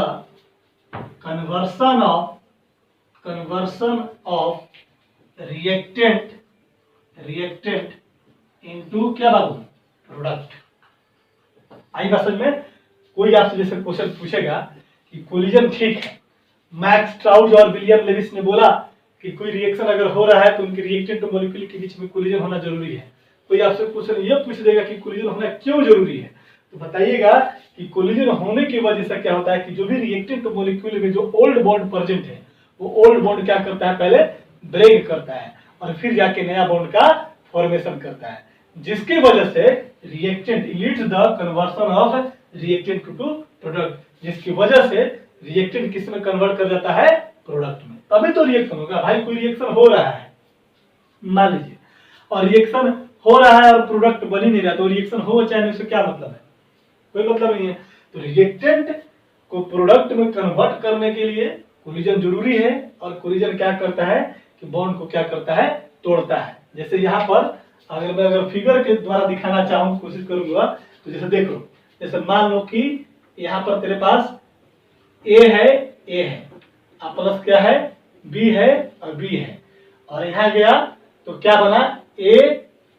conversion of reactant into क्या बाबू? प्रोडक्ट। आई बात समझ में? कोई आपसे जैसे क्वेश्चन पूछेगा कि कोलिजन ठीक है, मैक्स ट्राउज और विलियम लेविस ने बोला कि कोई रिएक्शन अगर हो रहा है तो उनके रिएक्टेंट और मॉलिक्यूल के बीच में कोलिजन होना जरूरी है। कोई आपसे क्वेश्चन ये पूछ देगा कि कोलिजन होना क्यों जरूरी है, तो बताइएगा कि कोलिजन होने की वजह से क्या होता है कि जो भी रिएक्टेंट मॉलिक्यूल में जो ओल्ड बॉन्ड प्रेजेंट है, वो ओल्ड बॉन्ड क्या करता है? पहले ब्रेक करता है और फिर जाके नया बॉन्ड का फॉर्मेशन करता है, जिसकी वजह से reactant leads the conversion of reactant to product, जिसकी वजह से रिएक्टेंट किस में कन्वर्ट कर जाता है? प्रोडक्ट में। तभी तो रिएक्शन होगा भाई। कोई रिएक्शन हो रहा है मान लीजिए, और रिएक्शन हो रहा है और प्रोडक्ट बन ही नहीं रहा, तो रिएक्शन हो चाहे नहीं, उससे क्या मतलब है? कोई मतलब नहीं है। तो रिएक्टेंट को प्रोडक्ट में कन्वर्ट करने के लिए कोलिजन जरूरी है, और कोलिजन क्या करता है कि बॉन्ड को क्या करता है? तोड़ता है। जैसे यहाँ पर अगर फिगर के द्वारा दिखाना चाहूँ, कोशिश करूंगा, तो जैसे देखो, जैसे मान लो कि यहाँ पर तेरे पास ए है, प्लस क्या है? बी है और बी है, और यहाँ गया तो क्या बना? ए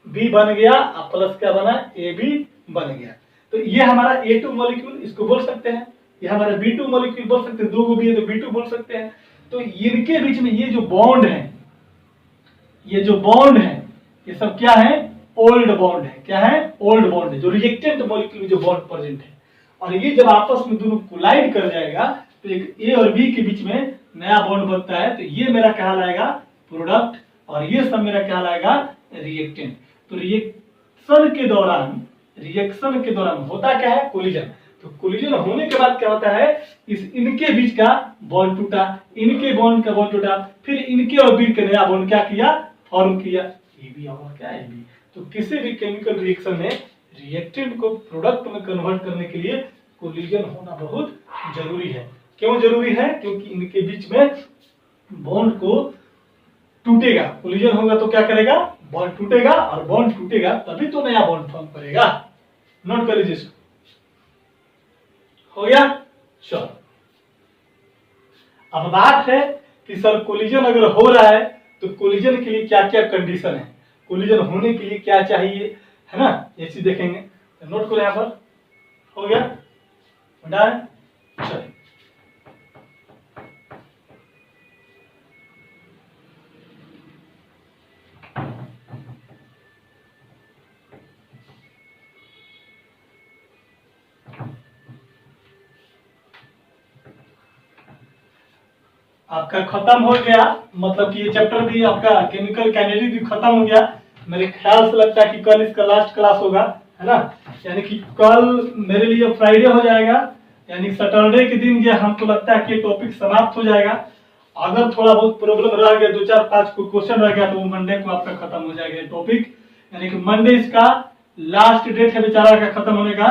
बी बन गया, और प्लस क्या बना? ए बी बन गया। तो ये हमारा A2 मॉलिक्यूल, इसको बोल सकते हैं, ये हमारा B2 मॉलिक्यूल बोल सकते हैं, दो को भी है तो B2 बोल सकते हैं। तो इनके बीच में ये जो बॉन्ड है, ये सब क्या है? ओल्ड बॉन्ड है। क्या है? ओल्ड बॉन्ड है, जो रिएक्टेंट मॉलिक्यूल में जो बॉन्ड प्रेजेंट है। और ये जब आपस में दोनों कोलाइड कर जाएगा तो एक ए और बी के बीच में नया बॉन्ड बनता है, तो ये मेरा कहलाएगा प्रोडक्ट और ये सब मेरा कहलाएगा रिएक्टेंट। तो रिएक्शन के दौरान होता क्या है? कोलिजन। तो कोलिजन होने के बाद क्या होता है? इनके बीच का बॉन्ड टूटा, इनके बॉन्ड का बॉन्ड टूटा, फिर इनके और बी के नया बॉन्ड क्या किया? फॉर्म किया, ए बी और क्या? A B. तो किसी भी केमिकल रिएक्शन में रिएक्टेंट को प्रोडक्ट में कन्वर्ट करने के लिए कोलिजन होना बहुत जरूरी है। क्यों जरूरी है? क्योंकि इनके बीच में बॉन्ड को टूटेगा, कोलिजन होगा तो क्या करेगा? बॉन्ड टूटेगा, और बॉन्ड टूटेगा तभी तो नया बॉन्ड फॉर्म करेगा। नोट कर लीजिए, हो गया? चलो, अब बात है कि सर कोलिजन अगर हो रहा है तो कोलिजन के लिए क्या क्या कंडीशन है, कोलिजन होने के लिए क्या चाहिए, है ना? ये चीज देखेंगे। तो नोट करो यहां पर। हो गया? डन? चलिए, आपका खत्म हो गया, मतलब कि ये चैप्टर भी आपका केमिकल कैनेडी भी खत्म हो गया। मेरे ख्याल से लगता है कि कल इसका लास्ट क्लास होगा, है ना? यानी कि कल मेरे लिए फ्राइडे हो जाएगा, यानी सैटरडे के दिन ये हमको लगता है कि टॉपिक समाप्त हो जाएगा। अगर थोड़ा बहुत प्रॉब्लम रह गया, 2-4-5 को क्वेश्चन रह गया, तो वो मंडे को आपका खत्म हो जाएगा ये टॉपिक। यानी कि मंडे इसका लास्ट डेट है बेचारा का खत्म होने का,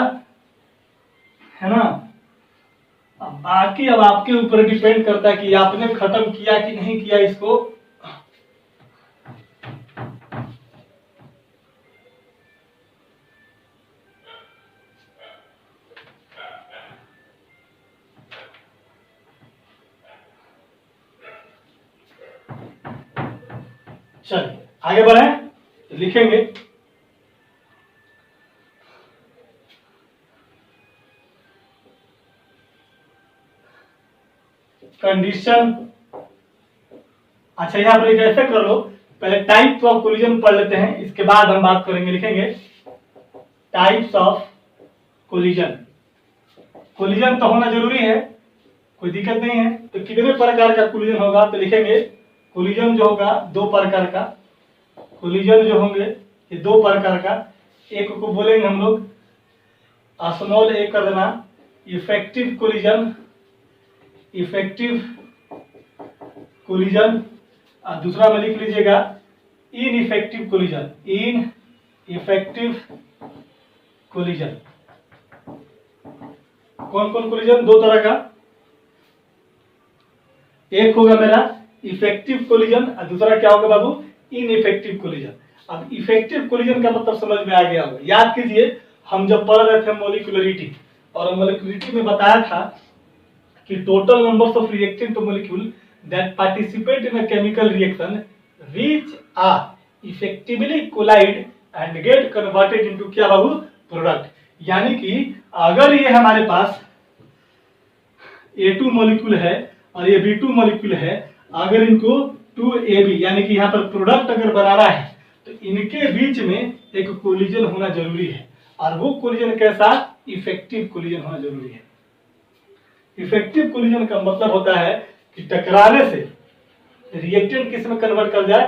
है ना? अब बाकी अब आपके ऊपर डिपेंड करता है कि आपने खत्म किया कि नहीं किया इसको। चलिए आगे बढ़े, लिखेंगे। कंडीशन, अच्छा यहाँ पर एक ऐसे कर लो, पहले टाइप्स ऑफ कोलिजन पढ़ लेते हैं, इसके बाद हम बात करेंगे। लिखेंगे टाइप्स ऑफ कोलिजन। कोलिजन तो होना जरूरी है, कोई दिक्कत नहीं है। तो कितने प्रकार का कोलिजन होगा, तो लिखेंगे कोलिजन जो होगा दो प्रकार का। कोलिजन जो होंगे ये दो प्रकार का। एक को बोलेंगे हम लोग स्मॉल ए कर देना, इफेक्टिव कोलिजन, इफेक्टिव कोलिजन। और दूसरा में लिख लीजिएगा ineffective collision, in effective collision. कौन कौन कोलिजन, दो तरह का। एक होगा मेरा इफेक्टिव कोलिजन और दूसरा क्या होगा बाबू, इनइफेक्टिव कोलिजन। अब इफेक्टिव कोलिजन का मतलब समझ में आ गया होगा। याद कीजिए हम जब पढ़ रहे थे मॉलिक्यूलरिटी, और मॉलिक्यूलरिटी में बताया था कि total numbers of reactant molecule that participate in a chemical reaction which are effectively collide and get converted into क्या बाबू, प्रोडक्ट। यानी कि अगर ये हमारे पास A2 मॉलिक्यूल है और ये B2 मॉलिक्यूल है, अगर इनको 2AB यानी कि यहाँ पर प्रोडक्ट अगर बनाना है तो इनके बीच में एक कोलिजन होना जरूरी है। और वो कोलिजन कैसा, इफेक्टिव कोलिजन होना जरूरी है। इफेक्टिव कोलिजन का मतलब होता है कि टकराने से रिएक्टेंट किस में कन्वर्ट कर जाए,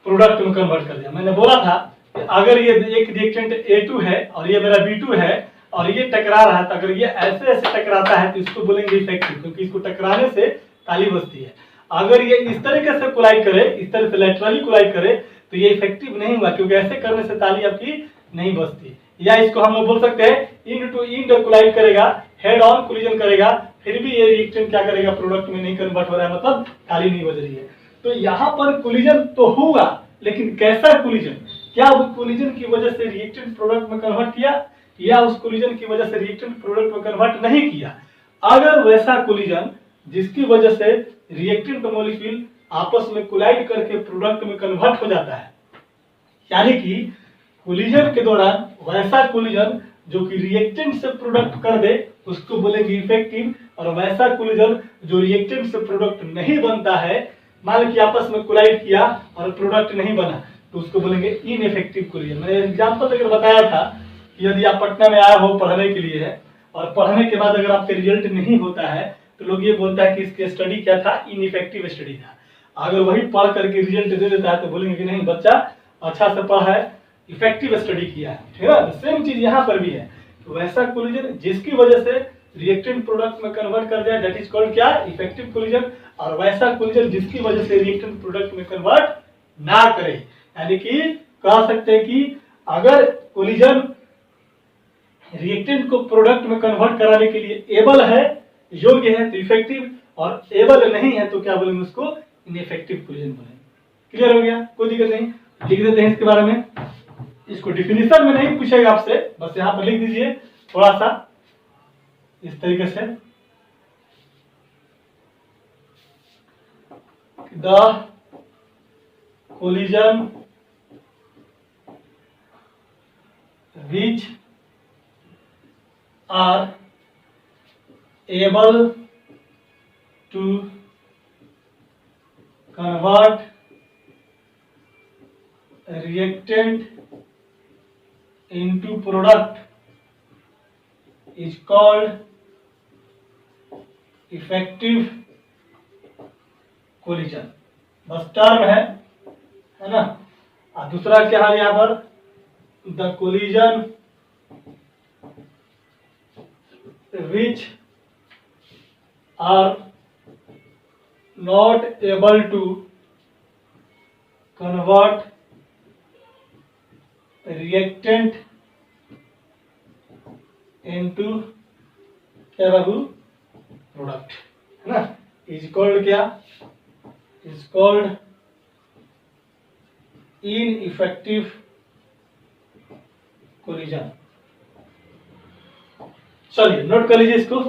प्रोडक्ट में कन्वर्ट कर जाए। मैंने बोला था कि अगर ये एक रिएक्टेंट A2 है और ये मेरा B2 है और ये टकरा रहा है, तो अगर ये ऐसे ऐसे टकराता है तो इसको बोलेंगे इफेक्टिव, क्योंकि इसको टकराने से ताली बजती है। अगर ये इस तरीके से कोलाइड करे, इस तरह से लेटरली कोलाइड करे, तो ये इफेक्टिव नहीं हुआ, क्योंकि ऐसे करने से ताली आपकी नहीं बजती। या इसको हम लोग बोल सकते हैं इंड टू इंड कोलाइड करेगा, हेड ऑन कोलिजन करेगा, फिर भी ये रिएक्टेंट क्या करेगा, प्रोडक्ट में नहीं कन्वर्ट हो रहा है, मतलब ताली नहीं बज रही है। तो यहाँ पर कोलिजन तो होगा, लेकिन कैसा कोलिजन, क्या उस कोलिजन की वजह से रिएक्टेंट प्रोडक्ट में कन्वर्ट किया, या उस कोलिजन की वजह से रिएक्टेंट प्रोडक्ट में कन्वर्ट नहीं किया। अगर वैसा कोलिजन जिसकी वजह से रिएक्टेंट मॉलिक्यूल आपस में कोलाइड करके प्रोडक्ट में कन्वर्ट हो जाता है, यानी कि कोलिजन के दौरान वैसा कोलिजन जो कि रिएक्टेंट से प्रोडक्ट कर दे, उसको बोलेंगे इफेक्टिव। और वैसा कोलिजन जो रिएक्टेंट से प्रोडक्ट नहीं बनता है, मान लो कि आपस में कोलाइड किया और प्रोडक्ट नहीं बना, तो उसको बोलेंगे इनइफेक्टिव कोलिजन। मैंने एग्जांपल देकर बताया था कि यदि आप पटना में आए हो पढ़ने के लिए है, और पढ़ने के बाद अगर आपके रिजल्ट नहीं होता है, तो लोग ये बोलता है कि इसके स्टडी क्या था, इनइफेक्टिव स्टडी था। अगर वही पढ़ करके रिजल्ट दे देता है तो बोलेंगे कि नहीं बच्चा अच्छा से पढ़ा है, इफेक्टिव स्टडी किया है, ठीक है। सेम चीज यहाँ पर भी है। तो वैसा कोलिजन जिसकी वजह से रिएक्टेंट प्रोडक्ट में कन्वर्ट कर जाए, दैट इज कॉल्ड क्या, इफेक्टिव कोलिजन। और वैसा कोलिजन जिसकी वजह से रिएक्टेंट प्रोडक्ट में कन्वर्ट ना करे, यानी कि कह सकते हैं कि अगर कोलिजन रिएक्टेंट को प्रोडक्ट में कन्वर्ट कराने के लिए एबल है, योग्य है, तो इफेक्टिव, और एबल नहीं है तो क्या बोलेंगे, उसको इनइफेक्टिव कोलिजन बोलेंगे। क्लियर हो गया, कोई दिक्कत नहीं। लिख देते हैं इसके बारे में। इसको डिफिनेशन में नहीं पूछेगा आपसे, बस यहाँ पर लिख दीजिए थोड़ा सा इस तरीके से, the collision which are able to convert reactant into product is called effective collision। बस टर्म है ना। और दूसरा क्या है यहाँ पर, the collision which are not able to convert reactant into क्या बाबू, प्रोडक्ट, है ना। इज कॉल्ड क्या, इज कॉल्ड इनइफेक्टिव कोलिजन। चलिए नोट कर लीजिए इसको।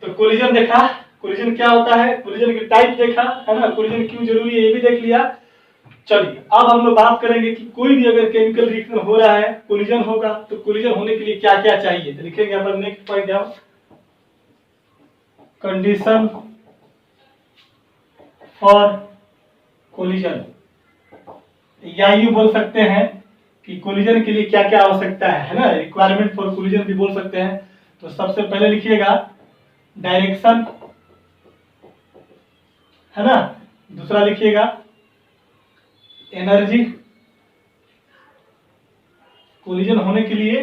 तो कोलिजन देखा, कोलिजन क्या होता है, कोलिजन की टाइप देखा, है ना, कोलिजन क्यों जरूरी है ये भी देख लिया। चलिए अब हम लोग बात करेंगे कि कोई भी अगर केमिकल रिएक्शन हो रहा है, कोलिजन होगा, तो कोलिजन होने के लिए क्या क्या चाहिए। तो लिखेंगे यहाँ पर नेक्स्ट पॉइंट क्या, कंडीशन फॉर कोलिजन, या यूं बोल सकते हैं कि कोलिजन के लिए क्या क्या आवश्यकता है ना, रिक्वायरमेंट फॉर कोलिजन भी बोल सकते हैं। तो सबसे पहले लिखिएगा डायरेक्शन, है ना। दूसरा लिखिएगा एनर्जी। कोलिजन होने के लिए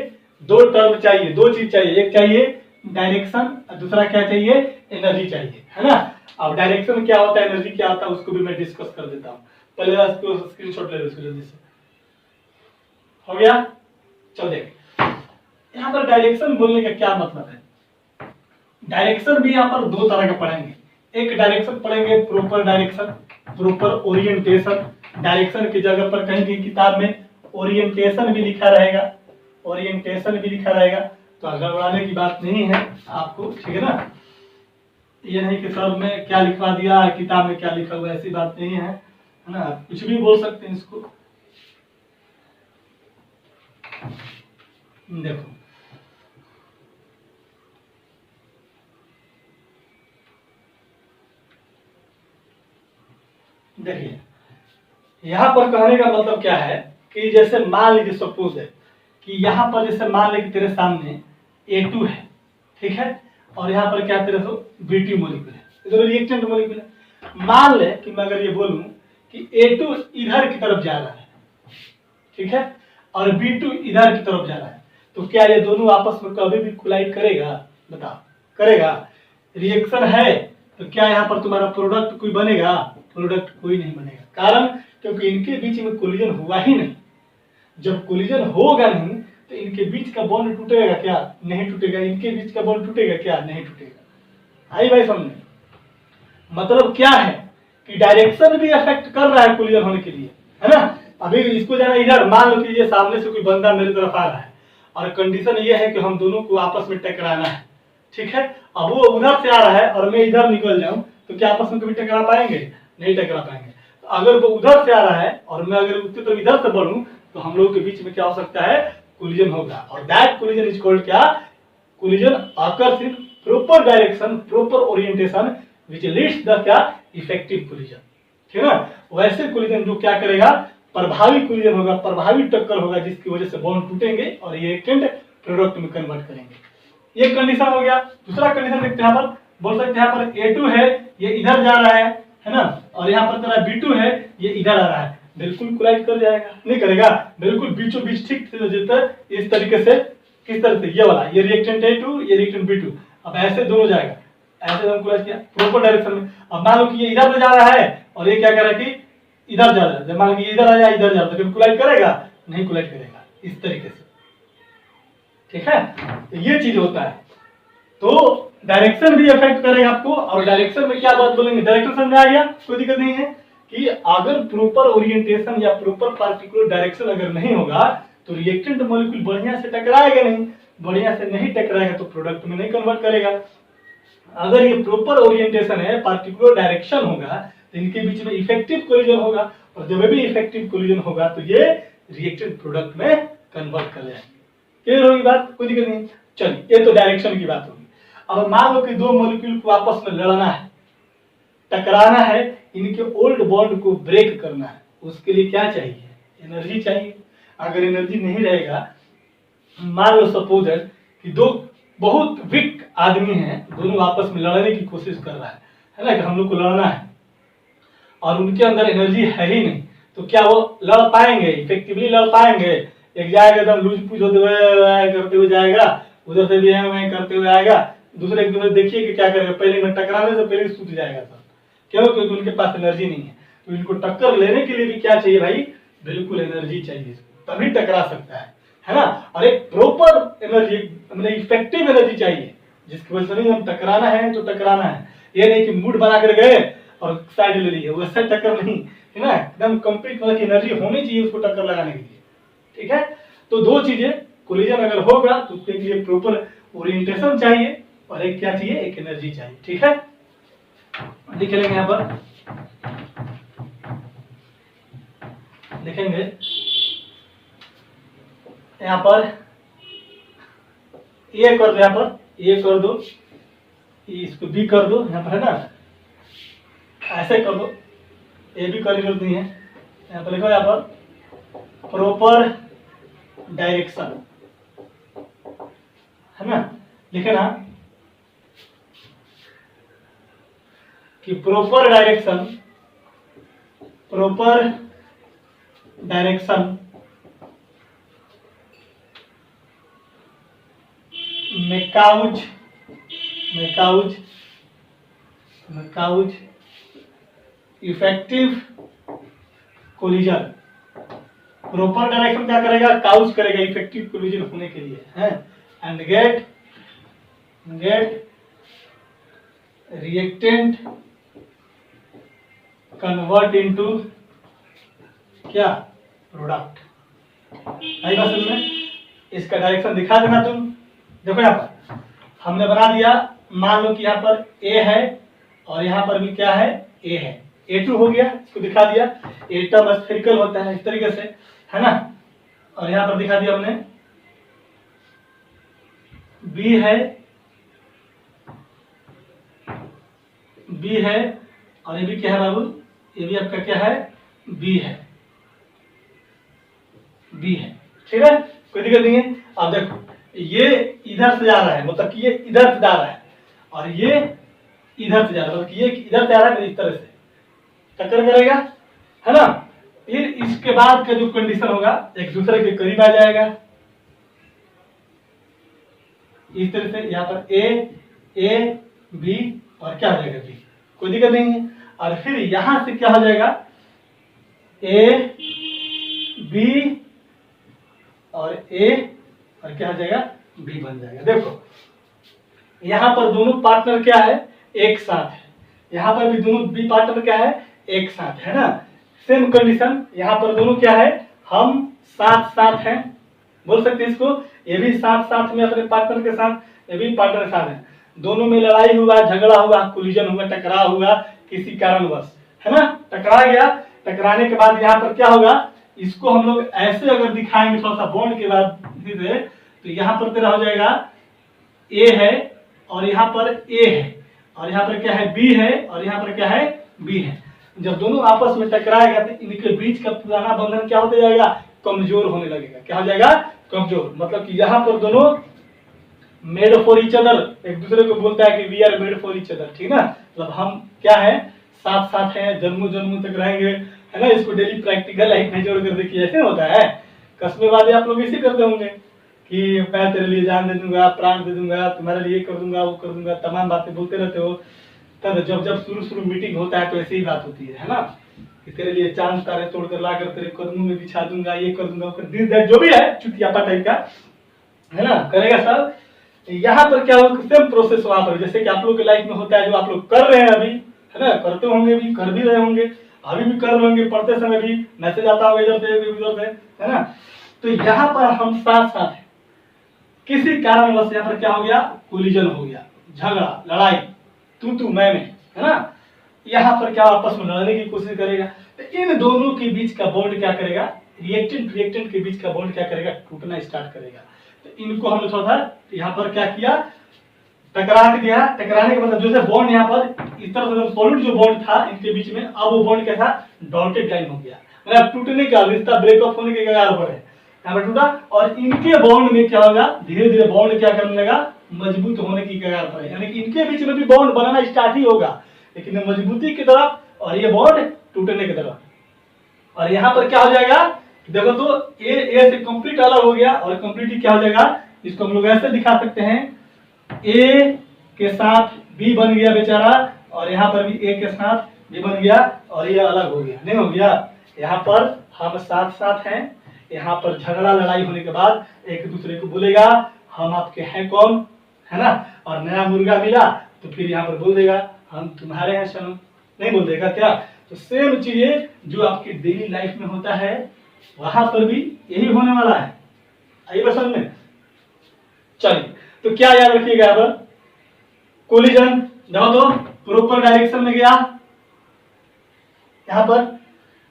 दो टर्म चाहिए, दो चीज चाहिए, एक चाहिए डायरेक्शन और दूसरा क्या चाहिए, एनर्जी चाहिए, है ना। अब डायरेक्शन क्या होता है, एनर्जी क्या होता है, उसको भी मैं डिस्कस कर देता हूँ। पहले इसको स्क्रीनशॉट ले लो इसको जल्दी से। हो गया, चल देख यहाँ पर डायरेक्शन बोलने का क्या मतलब है। डायरेक्शन भी यहाँ पर दो तरह का पढ़ेंगे। एक डायरेक्शन पढ़ेंगे proper direction, proper orientation. Direction की जगह पर कहीं भी किताब में ओरिएंटेशन भी लिखा रहेगा, ओरिएंटेशन भी लिखा रहेगा, तो गड़बड़ाने की बात नहीं है आपको, ठीक है ना। ये नहीं कि सर में क्या लिखवा दिया किताब में क्या लिखा हुआ, ऐसी बात नहीं है ना। कुछ भी बोल सकते हैं इसको। देखो देखिए यहाँ पर कहने का मतलब क्या है कि जैसे मान लीजिए सपोज है कि यहाँ पर जैसे मान लीजिए तेरे सामने A2 है, ठीक है, और यहाँ पर क्या तेरे B2 मॉलिक्यूल है, इधर रिएक्टेंट मॉलिक्यूल है। मान ले कि मैं अगर ये बोलूं कि A2 इधर की तरफ जा रहा है, ठीक है, और B2 इधर की तरफ जा रहा है, तो क्या ये दोनों आपस में कभी भी कोलाइड करेगा, बताओ, करेगा। रिएक्शन है तो क्या यहाँ पर तुम्हारा प्रोडक्ट कोई बनेगा, प्रोडक्ट कोई नहीं बनेगा। कारण क्योंकि इनके बीच में कोलिजन हुआ ही नहीं। जब कोलिजन होगा नहीं तो इनके बीच का बॉन्ड टूटेगा क्या, नहीं टूटेगा। इनके बीच का बॉन्ड टूटेगा क्या, नहीं टूटेगा। आई भाई समझे, मतलब क्या है कि डायरेक्शन भी अफेक्ट कर रहा है कोलिजन होने के लिए, है ना। अभी इसको जाना इधर, मान लो कि ये सामने से कोई बंदा मेरी तरफ आ रहा है और कंडीशन ये है कि हम दोनों को आपस में टकराना है, ठीक है। अब वो उधर से आ रहा है और मैं इधर निकल जाऊं तो क्या आपस में कभी टकरा पाएंगे, नहीं टकरा पाएंगे। तो अगर वो उधर से आ रहा है और मैं अगर उसकी तरफ इधर से बढ़ूं तो हम लोगों के बीच में क्या हो सकता है, कोलिजन होगा। और दैट कोलिजन इज कॉल्ड क्या, collision occurs in proper direction, proper orientation which leads the क्या, इफेक्टिव कोलिजन, ठीक है ना। वैसे कोलिजन जो क्या करेगा, प्रभावी कोलिजन होगा, प्रभावी टक्कर होगा, जिसकी वजह से बॉन्ड टूटेंगे और रिएक्टेंट प्रोडक्ट में कन्वर्ट करेंगे। ये कंडीशन हो गया। दूसरा कंडीशन देखते हैं, यहाँ पर बोल सकते हैं, यहाँ पर A2 है, ये इधर जा रहा है ना, और यहाँ पर तेरा B2 है, ये इधर आ रहा है, बिल्कुल कोलाइड कर जाएगा, नहीं करेगा, बिल्कुल बीचों बीच ठीक इस तरीके से। किस तरह से, ये वाला, ये रिएक्टेंट A2, ये रिएक्टेंट B2, अब ऐसे दोनों जाएगा, ऐसे हम कोलाइड किया प्रॉपर डायरेक्शन में। अब मान लो कि ये इधर से जा रहा है और ये क्या कर रहा है कि इधर जा रहा है, मान लो कि इधर आ जाए, इधर जा रहा है, तो कोलाइड करेगा, नहीं कोलाइड करेगा, इस तरीके से, ठीक है। तो ये चीज होता है। तो डायरेक्शन भी इफेक्ट करेगा आपको। और डायरेक्शन में क्या बात बोलेंगे, डायरेक्शन समझ में आ गया, कोई दिक्कत नहीं है कि अगर प्रॉपर ओरिएंटेशन या प्रॉपर पार्टिकुलर डायरेक्शन अगर नहीं होगा तो रिएक्टेंट मॉलिक्यूल बढ़िया से टकराएगा नहीं, बढ़िया से नहीं टकराएगा तो प्रोडक्ट में नहीं कन्वर्ट करेगा। अगर ये प्रॉपर ओरिएंटेशन है, पार्टिकुलर डायरेक्शन होगा तो इनके बीच में इफेक्टिव कोलिजन होगा, और जब भी इफेक्टिव कोलिजन होगा तो ये रिएक्टेंट प्रोडक्ट में कन्वर्ट कर जाएंगे। क्लियर होगी बात, कोई दिक्कत नहीं। चलिए, ये तो डायरेक्शन की बात होगी। अब मान लो कि दो मॉलिक्यूल को आपस में लड़ना है, टकराना है, इनके ओल्ड बॉन्ड को ब्रेक करना है, उसके लिए क्या चाहिए, एनर्जी चाहिए। अगर एनर्जी नहीं रहेगा, मान लो सपोज है कि दो बहुत वीक आदमी हैं, दोनों आपस में लड़ने की कोशिश कर रहा है ना, कि हम लोग को लड़ना है, और उनके अंदर एनर्जी है ही नहीं, तो क्या वो लड़ पाएंगे, इफेक्टिवली लड़ पाएंगे। एक जाएगा एकदम लूज पूछ होते हुए करते हुए जाएगा, उधर से भी है करते हुए आएगा, दूसरे एक दूसरे देखिए कि क्या करेगा, पहले में टकराने से पहले सूझ जाएगा सब। क्यों, क्योंकि उनके पास एनर्जी नहीं है। तो इनको टक्कर लेने के लिए भी क्या चाहिए भाई, बिल्कुल एनर्जी चाहिए, तभी टकरा सकता है ना। और एक प्रॉपर एनर्जी, मतलब इफेक्टिव एनर्जी चाहिए, जिसकी वजह से नहीं हम टकराना है तो टकराना है। ये नहीं कि मूड बना कर गए और साइड ले लिए, वैसे टक्कर नहीं, है ना। एकदम कंप्लीट मतलब एनर्जी होनी चाहिए उसको टक्कर लगाने के लिए, ठीक है। तो दो चीजें, कोलिजन अगर होगा तो उसके लिए प्रॉपर ओरिएंटेशन चाहिए और एक क्या चाहिए, एक एनर्जी चाहिए, ठीक है। लिख लेंगे यहाँ पर, लिखेंगे यहाँ पर ए कर दो, यहाँ पर ए कर दो, इसको बी कर दो, यहाँ पर है ना, ऐसे कर दो, ए भी करने की जरूरत नहीं है। यहाँ पर लिखो, यहाँ पर प्रॉपर डायरेक्शन, है ना, लिखे ना कि प्रॉपर डायरेक्शन में cause effective collision. Proper direction क्या करेगा, काउज करेगा इफेक्टिव कोलिजन होने के लिए, है, and get reactant convert into क्या, प्रोडक्ट। आई बात समझ में? इसका डायरेक्शन दिखा देना तुम। देखो यहाँ पर हमने बना दिया, मान लो कि यहाँ पर ए है और यहाँ पर भी क्या है, ए है, A2 हो गया, इसको दिखा दिया। एटम स्फेरिकल होता है इस तरीके से, है ना, और यहाँ पर दिखा दिया हमने B है और ये भी क्या है बाबू, ये भी आपका क्या है, B है, ठीक है, कोई दिक्कत नहीं है। अब देखो ये इधर से जा रहा है, मतलब कि ये इधर से जा रहा है और ये इधर से जा रहा है, मतलब कि ये इधर से आ रहा है, इस तरह से टक्कर करेगा, है ना। फिर इसके बाद का जो कंडीशन होगा, एक दूसरे के करीब आ जाएगा इस तरह से, यहाँ पर ए बी और क्या हो जाएगा, बी, कोई दिक्कत नहीं है। और फिर यहां से क्या हो जाएगा, ए बी और क्या हो जाएगा, बी बन जाएगा। देखो यहां पर दोनों पार्टनर क्या है, एक साथ है, यहां पर भी दोनों बी पार्टनर क्या है, एक साथ है ना। सेम कंडीशन, यहां पर दोनों क्या है, हम साथ हैं, बोल सकते हैं इसको, ये भी साथ में अपने पार्टनर के साथ, ये भी पार्टनर के साथ है, दोनों में लड़ाई हुआ, झगड़ा हुआ, कोलिजन हुआ, टकराव हुआ किसी कारणवश, है ना, टकरा गया। टकराने के बाद यहाँ पर क्या होगा, इसको हम लोग ऐसे अगर दिखाएंगे थोड़ा सा बॉन्ड के बाद धीरे, तो यहाँ पर तेरा हो जाएगा ए है और यहाँ पर ए है और यहाँ पर क्या है, बी है और यहाँ पर क्या है, बी है। जब दोनों आपस में टकराएगा तो इनके बीच का पुराना बंधन क्या होता जाएगा, कमजोर होने लगेगा। क्या हो जाएगा, कमजोर, मतलब कि यहाँ पर दोनों मेड फॉर ईच अदर, एक दूसरे को बोलता है कि we are made for each other, ठीक ना, मतलब हम क्या है, साथ हैं, जन्मों तक रहेंगे, है ना। इसको डेली प्रैक्टिकल लाइफ में जोड़ कर देखिए, ऐसे होता है। कसमें आप लोग इसी करते होंगे कि मैं तेरे लिए जान दे दूंगा, प्राण दे दूंगा, तुम्हारे लिए कर दूंगा, वो कर दूंगा, तमाम बातें बोलते रहते हो। तब जब शुरू मीटिंग होता है तो ऐसी ही बात होती है ना, कि तेरे लिए चांद तारे तोड़कर लाकर तेरे कदमों में बिछा दूंगा, ये कर दूंगा, जो भी है चुतियापा टाइप का, है ना, करेगा सब। यहाँ पर क्या होगा, सेम प्रोसेस वहां पर, जैसे कि आप लोग के लाइफ में होता है, जो आप लोग कर रहे हैं अभी, है ना, करते होंगे भी, कर भी रहे होंगे, अभी भी कर रहे होंगे, पढ़ते समय भी मैसेज आता होगा इधर से उधर से, है ना। तो यहाँ पर हम साथ हैं, किसी कारणवश यहाँ पर क्या हो गया, कोलिजन हो गया, झगड़ा, लड़ाई, तू मैं, है ना। यहाँ पर क्या आपस में लड़ने की कोशिश करेगा, तो इन दोनों के बीच का बॉन्ड क्या करेगा, रिएक्टेंट के बीच का बॉन्ड क्या करेगा, टूटना स्टार्ट करेगा। तो इनको हमने थोड़ा सा यहाँ पर क्या किया, टकरा दिया। टकराने के बाद जो बॉन्ड यहाँ पर इस तरह से सॉलिड जो बॉन्ड था इनके बीच में, अब वो बॉन्ड क्या था, डॉटेड लाइन हो गया, मतलब टूटने का, रिश्ता ब्रेकअप होने के कगार पर है, यहाँ पर टूटा। और इनके बॉन्ड में क्या होगा, धीरे धीरे बॉन्ड क्या करने लगा, मजबूत होने की कगार पर है, यानी कि इनके बीच में भी बॉन्ड बनाना स्टार्ट ही होगा, लेकिन मजबूती की तरफ और ये बॉन्ड टूटने की तरफ। और यहाँ पर क्या हो जाएगा, देखो तो ए से कंप्लीट अलग हो गया और कंप्लीटली क्या हो जाएगा, इसको हम लोग ऐसे दिखा सकते हैं, ए के साथ बी बन गया बेचारा और यहाँ पर भी ए के साथ बी बन गया और ये अलग हो गया, नहीं हो गया। यहाँ पर हम साथ हैं, यहाँ पर झगड़ा लड़ाई होने के बाद एक दूसरे को बोलेगा हम आपके हैं कौन, है ना, और नया मुर्गा मिला तो फिर यहाँ पर बोल देगा हम तुम्हारे हैं सनम, नहीं बोल देगा क्या। तो सेम चीजें जो आपकी डेली लाइफ में होता है वहां पर भी यही होने वाला है, आइए बस समझ में। चलिए तो क्या याद रखिएगा, अब कोलिजन देखो तो प्रॉपर डायरेक्शन में गया, यहाँ पर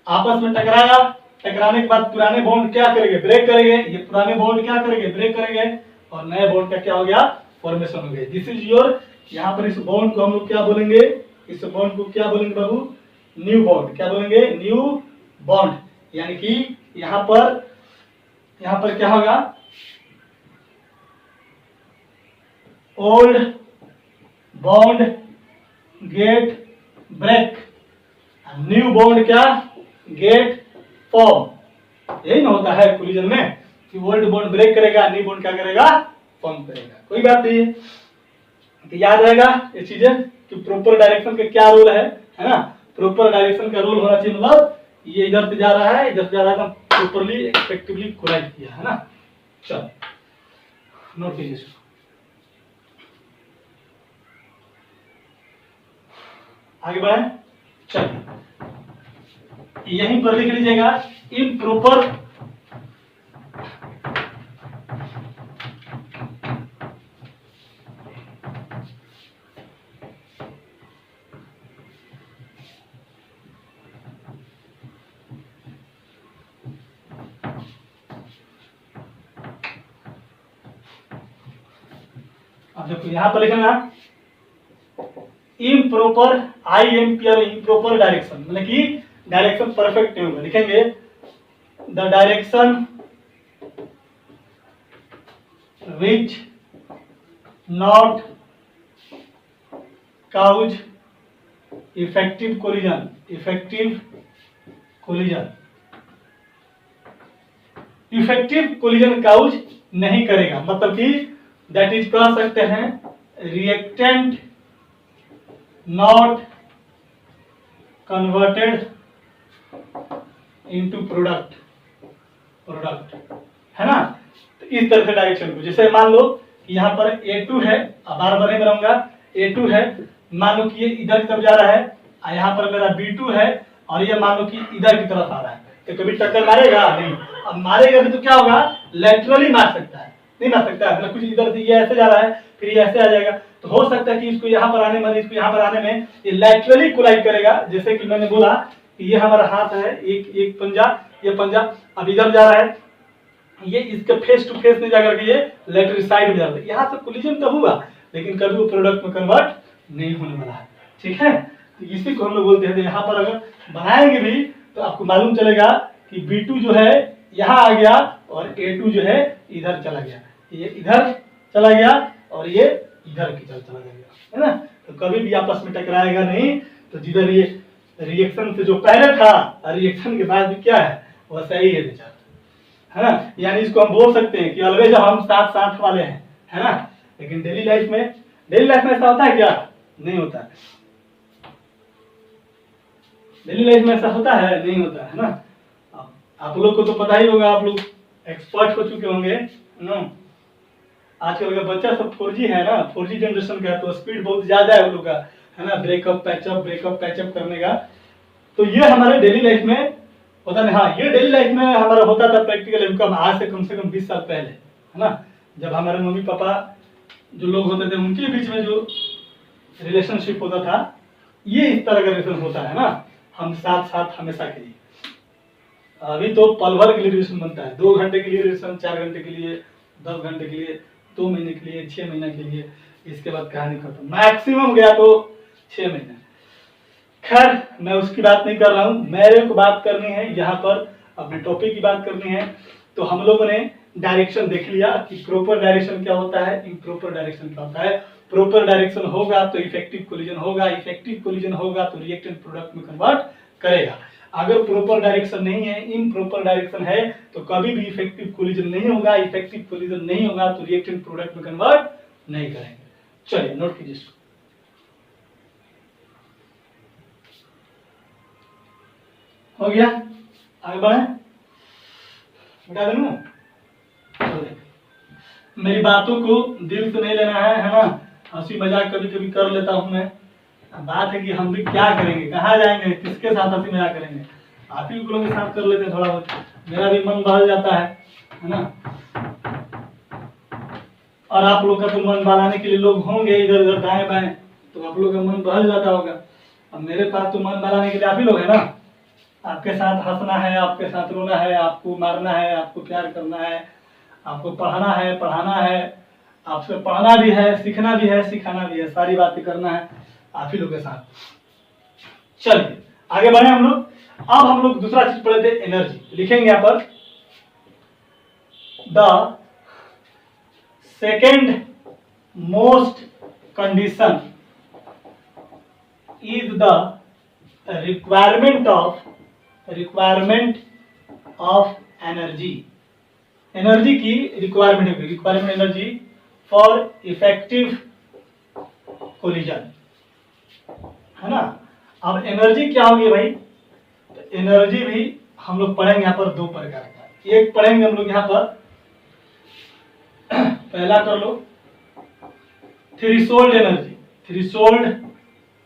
आपस में टकराया, टकराने के बाद पुराने बॉन्ड क्या करेंगे, ब्रेक करेंगे, ये पुराने बॉन्ड क्या करेंगे, ब्रेक करेंगे और नए बॉन्ड का क्या हो गया, फॉर्मेशन हो गया। दिस इज योर, यहाँ पर इस बॉन्ड को हम लोग क्या बोलेंगे, इस बॉन्ड को क्या बोलेंगे बाबू, न्यू बॉन्ड। क्या बोलेंगे, न्यू बॉन्ड, यानी कि यहाँ पर यहां पर क्या होगा, old bond get break, new bond क्या गेट फॉर्म। यही ना होता है कोलिजन में कि ओल्ड बॉन्ड ब्रेक करेगा, न्यू बॉन्ड क्या करेगा फॉर्म करेगा। कोई बात नहीं है, तो याद रहेगा ये चीजें कि प्रॉपर डायरेक्शन का क्या रोल है ना। प्रॉपर डायरेक्शन का रोल होना चाहिए, मतलब ये इधर से जा रहा है, इधर से जा रहा है, प्रॉपरली इफेक्टिवली कोलाइड किया है ना। चल नोट कीजिए इसको, आगे बढ़े। चल यहीं पर लिख लीजिएगा इम्प्रॉपर अब देखो यहां पर लिखना इम्प्रॉपर IMP इम्प्रॉपर डायरेक्शन, मतलब कि डायरेक्शन परफेक्ट नहीं होगा। लिखेंगे the direction which not cause effective collision, effective collision, effective collision cause नहीं करेगा, मतलब कि दैट इज कह सकते हैं reactant not converted into product, product है ना। तो इस तरह से डायरेक्शन को, जैसे मान लो यहाँ पर A2 है, अब बार बार बनाऊंगा, A2 है, मान लो कि ये इधर की तरफ जा रहा है, और यहाँ पर मेरा B2 है, और ये मान लो कि इधर की तरफ आ रहा है, तो कभी टक्कर मारेगा नहीं। अब मारेगा भी तो क्या होगा, लेटरली मार सकता है, नहीं मार सकता है, मतलब कुछ इधर से ये ऐसे जा रहा है, फिर ये ऐसे आ जाएगा, तो हो सकता है कि इसको यहाँ पर आने में, इसको यहाँ पर आने में ये लेटरली कोलाइड करेगा। जैसे कि मैंने बोला कि ये हमारा हाथ है, एक पंजा, ये पंजा अब इधर जा रहा है, ये इसके फेस टू फेस नहीं जाकर के ये लेटरल साइड में जा रहा है, यहाँ से कोलिजन तो हुआ, लेकिन कभी वो प्रोडक्ट में कन्वर्ट नहीं होने वाला है। ठीक है, तो इसी को हम लोग बोलते हैं। यहाँ पर अगर बनाएंगे भी तो आपको मालूम चलेगा कि B2 जो है यहाँ आ गया और A2 जो है इधर चला गया, ये इधर चला गया और ये इधर की तरफ चला गया, है ना। तो कभी भी आपस में टकराएगा नहीं। तो जिधर ये रिएक्शन से जो पहले था रिएक्शन के बाद भी क्या है वैसा ही है नेचर, है ना। यानी इसको हम बोल सकते हैं कि ऑलवेज हम साथ साथ वाले हैं, है ना। लेकिन डेली लाइफ में ऐसा होता है क्या, नहीं होता है। डेली लाइफ में ऐसा होता है, नहीं होता है ना। आप लोग को तो पता ही होगा, आप लोग एक्सपर्ट हो चुके होंगे ना। आजकल का बच्चा सब 4G है ना, 4G जनरेशन का है, तो स्पीड बहुत ज्यादा है उन लोग का, है ना, ब्रेकअप पैचअप करने का। तो ये हमारे डेली लाइफ में होता नहीं। हाँ, ये डेली लाइफ में हमारा होता था प्रैक्टिकल इनकम आज से कम 20 साल पहले, है ना। जब हमारे मम्मी पापा जो लोग होते थे उनके बीच में जो रिलेशनशिप होता था, ये इस तरह का रिलेशन होता है ना, हम साथ साथ हमेशा के लिए। अभी तो पल भर के लिए रिलेशन बनता है, 2 घंटे के लिए रिलेशन, 4 घंटे के लिए, 10 घंटे के लिए, 2 महीने के लिए, 6 महीने के लिए, इसके बाद कहानी खत्म। मैक्सिमम गया तो 6 महीने। खैर मैं उसकी बात नहीं कर रहा हूं, मेरे को बात करनी है यहाँ पर, अपने टॉपिक की बात करनी है। तो हम लोगों ने डायरेक्शन देख लिया कि प्रॉपर डायरेक्शन क्या होता है, इम्प्रॉपर डायरेक्शन क्या होता है। प्रॉपर डायरेक्शन होगा तो इफेक्टिव कोलिजन होगा, इफेक्टिव कोलिजन होगा तो रिएक्टेंट प्रोडक्ट में कन्वर्ट करेगा। अगर प्रॉपर डायरेक्शन नहीं है, इम्प्रॉपर डायरेक्शन है, तो कभी भी इफेक्टिव कोलिजन नहीं होगा, इफेक्टिव कोलिजन नहीं होगा तो रिएक्टेंट प्रोडक्ट में कन्वर्ट नहीं करेंगे। चलिए नोट कीजिए इसको। हो गया, आगे बढ़े, बता दूं। मेरी बातों को दिल से नहीं लेना है ना। हंसी मजाक कभी कभी कर लेता हूं मैं। बात है कि हम भी क्या करेंगे, कहाँ जाएंगे, किसके साथ हंसी मजाक करेंगे। आप ही लोगों के साथ कर लेते हैं थोड़ा बहुत, मेरा भी मन बहल जाता है ना। और आप लोग का तो मन बहलाने के लिए लोग होंगे इधर उधर दाएं बाएं, तो आप लोग का मन बहल जाता होगा। अब मेरे पास तो मन बहलाने के लिए आप ही लोग है ना। आपके साथ हंसना है, आपके साथ रोना है, आपको मारना है, आपको प्यार करना है, आपको पढ़ाना है, पढ़ाना है, आपसे पढ़ना भी है, सीखना भी है, सिखाना भी है, सारी बातें करना है आप ही लोग के साथ। चलिए आगे बढ़े हम लोग। अब हम लोग दूसरा चीज पढ़े थे, एनर्जी। लिखेंगे यहाँ पर the second most condition is the requirement of energy. Energy की रिक्वायरमेंट होगी, requirement energy for effective collision, है ना। अब एनर्जी क्या होगी भाई, तो एनर्जी भी हम लोग पढ़ेंगे यहाँ पर दो प्रकार का। एक पढ़ेंगे हम लोग यहाँ पर, पहला कर लो थ्रेशोल्ड एनर्जी। थ्रेशोल्ड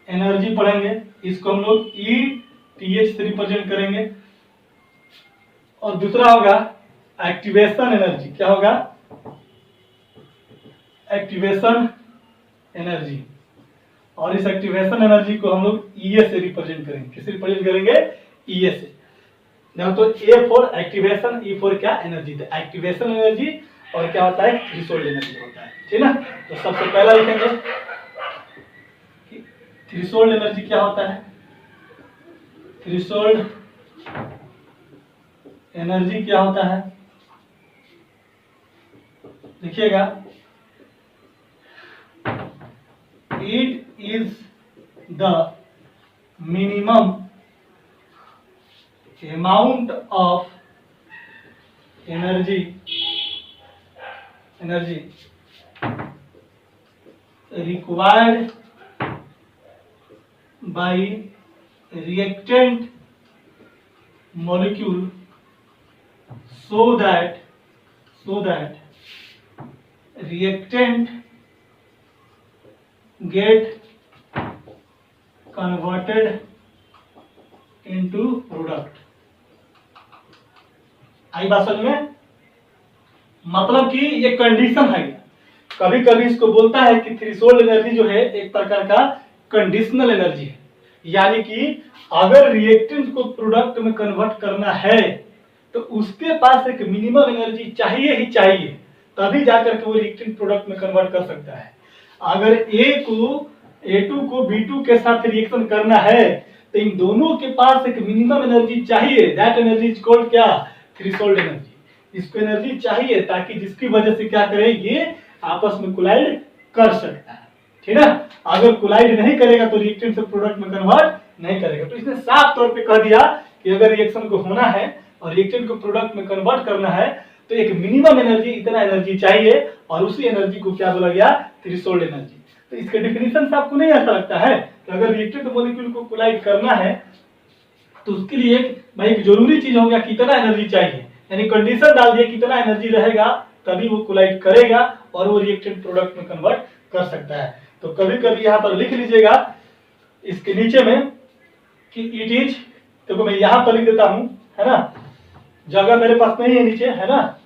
एनर्जी पढ़ेंगे, इसको हम लोग ETH से रिप्रेजेंट करेंगे। और दूसरा होगा एक्टिवेशन एनर्जी। क्या होगा, एक्टिवेशन एनर्जी। और इस एक्टिवेशन एनर्जी को हम लोग EA से रिप्रेजेंट करेंगे। किससे रिप्रेजेंट करेंगे, EA से। देखो तो A for activation, E for क्या, एनर्जी। तो एक्टिवेशन एनर्जी और क्या होता है, थ्रेशोल्ड एनर्जी होता है, ठीक ना। तो सबसे पहला लिखेंगे कि थ्रेशोल्ड एनर्जी क्या होता है। थ्रेशोल्ड एनर्जी क्या होता है, लिखिएगा, it is the minimum amount of energy required by reactant molecule so that reactant get converted into product। आई बात समझ में, मतलब कि ये कंडीशन है। कभी कभी इसको बोलता है कि थ्रेशोल्ड एनर्जी जो है एक प्रकार का कंडीशनल एनर्जी है, यानी कि अगर रिएक्टेंट को प्रोडक्ट में कन्वर्ट करना है तो उसके पास एक मिनिमम एनर्जी चाहिए ही चाहिए, तभी जाकर के वो रिएक्टेंट प्रोडक्ट में कन्वर्ट कर सकता है। अगर A2 को B2 के साथ रिएक्शन करना है तो इन दोनों के पास एक मिनिमम एनर्जी चाहिए। दैट एनर्जी इज कॉल्ड क्या, थ्रेशोल्ड एनर्जी। इसको एनर्जी चाहिए ताकि जिसकी वजह से क्या करे, ये आपस में कोलाइड कर सकता है, ठीक है। अगर कोलाइड नहीं करेगा तो रिएक्टेंट से प्रोडक्ट में कन्वर्ट नहीं करेगा। तो इसने साफ तौर पे कह दिया कि अगर रिएक्शन को होना है और रिएक्टेंट को प्रोडक्ट में कन्वर्ट करना है तो एक मिनिमम एनर्जी, इतना एनर्जी चाहिए, और उसी एनर्जी को क्या बोला गया, थ्रेशोल्ड एनर्जी। तो इसके डेफिनेशन से आपको नहीं ऐसा लगता है कि अगर रिएक्टेंट मॉलिक्यूल को कोलाइड करना है तो उसके लिए भाई एक जरूरी चीज हो गया कितना एनर्जी चाहिए, यानी कंडीशन डाल दिया कितना एनर्जी रहेगा तभी वो कोलाइड करेगा और वो रिएक्टेंट प्रोडक्ट में कन्वर्ट कर सकता है। तो कभी कभी यहाँ पर लिख लीजिएगा इसके नीचे में कि इट इज, देखो मैं यहाँ पर लिख देता हूं, है ना, जगह मेरे पास नहीं है नीचे, है ना,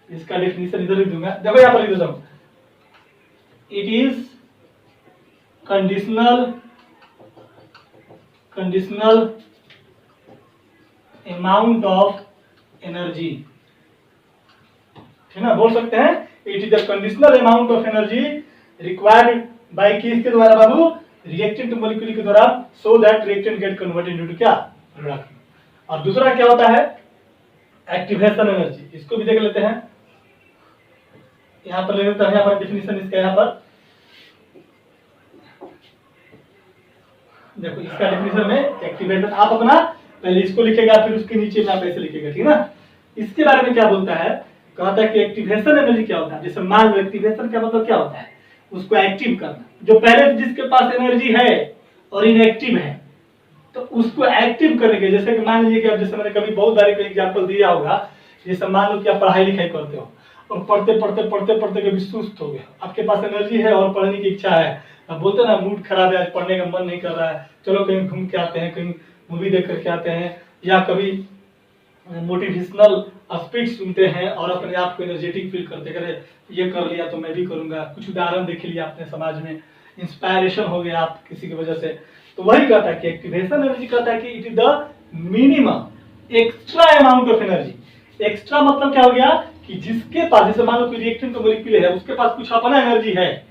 इसका डेफिनेशन इधर लिख दूंगा। देखो यहाँ पर लिख देता हूं, it is conditional amount of energy, ठीक है ना, बोल सकते हैं it is the conditional amount of energy required by किसके द्वारा बाबू, रिएक्टेंट मॉलिक्यूल के द्वारा, so that reactant gate converted into क्या, प्रोडक्ट। और दूसरा क्या होता है, एक्टिवेशन एनर्जी। इसको भी देख लेते हैं, यहां पर ले लेते हैं, यहां पर डेफिनेशन इसका, यहां पर देखो इसका डेफिनेशन में एक्टिवेशन, आप अपना पहले इसको लिखेगा फिर उसके नीचे में आप ऐसे लिखेगा, ठीक है ना। इसके बारे में क्या बोलता है, कहता है कि एक्टिवेशन एनर्जी क्या होता है। जैसे मान लो एक्टिवेशन का मतलब क्या होता है, उसको एक्टिव करना। जो पहले जिसके पास एनर्जी है और इनएक्टिव है तो उसको एक्टिव करने के, जैसे कि मान लीजिए कि अब जैसे मैंने कभी बहुत बार एग्जांपल दिया होगा, जैसे मान लो कि आप पढ़ाई लिखाई करते हो और पढ़ते कभी सुस्त हो गए, आपके पास एनर्जी है और पढ़ने की इच्छा है, अब बोलते ना मूड खराब है, आज पढ़ने का मन नहीं कर रहा है, चलो कहीं घूम के आते हैं, कहीं मूवी देख करके आते हैं, या कभी मोटिवेशनल स्पीच सुनते हैं और अपने आप को एनर्जेटिक फील करते, करे ये कर लिया तो मैं भी करूंगा, कुछ उदाहरण देख लिया अपने समाज में, इंस्पायरेशन हो गया आप किसी की वजह से। तो वही कहता है कि एक्टिवेशन एनर्जी कहता है कि it is the minimum extra amount of energy. Extra मतलब क्या हो गया कि जिसके पास, जैसे मान लो कोई रिएक्टेंट का मॉलिक्यूल है, उसके पास कुछ अपना एनर्जी है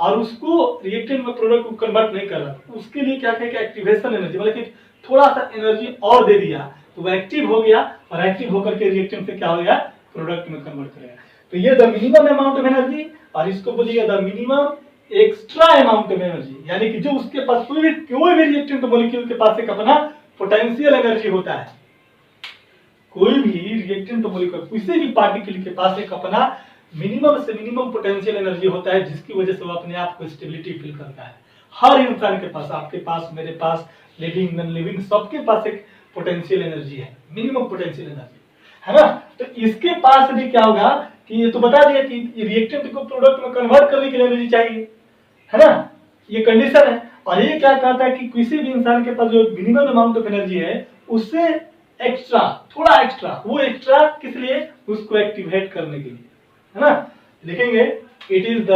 और उसको रिएक्टेंट में प्रोडक्ट को कन्वर्ट नहीं कर रहा, उसके लिए क्या कहेगा एक्टिवेशन एनर्जी, मतलब कि थोड़ा सा एनर्जी और दे दिया तो वो एक्टिव हो गया और एक्टिव होकर के रिएक्टेंट से क्या हो गया, प्रोडक्ट में कन्वर्ट करेगा। तो ये the minimum amount of energy, और इसको बोलिए the minimum extra amount of energy, यानी कि जो उसके पास कोई भी रिएक्टेंट मॉलिक्यूल के पास एक अपना पोटेंशियल एनर्जी होता है, कोई भी रिएक्टेंट मॉलिक्यूल किसी भी पार्टिकल के पास एक अपना मिनिमम से मिनिमम पोटेंशियल एनर्जी होता है, जिसकी वजह से वो अपने आप को स्टेबिलिटी फील करता है। हर इंसान के पास, आपके पास, मेरे पास, लिविंग नॉन लिविंग, सबके पास एक पोटेंशियल एनर्जी है, मिनिमम पोटेंशियल एनर्जी, है ना। तो इसके पास भी क्या होगा कि ये तो बता दिया कि रिएक्टेंट को प्रोडक्ट में कन्वर्ट करने के लिए एनर्जी चाहिए, है ना, ये कंडीशन है। और ये क्या कहता है कि किसी भी इंसान के पास जो मिनिमम अमाउंट ऑफ एनर्जी है उससे एक्स्ट्रा, थोड़ा एक्स्ट्रा, वो एक्स्ट्रा किस लिए, उसको एक्टिवेट करने के लिए, है ना। लिखेंगे it is the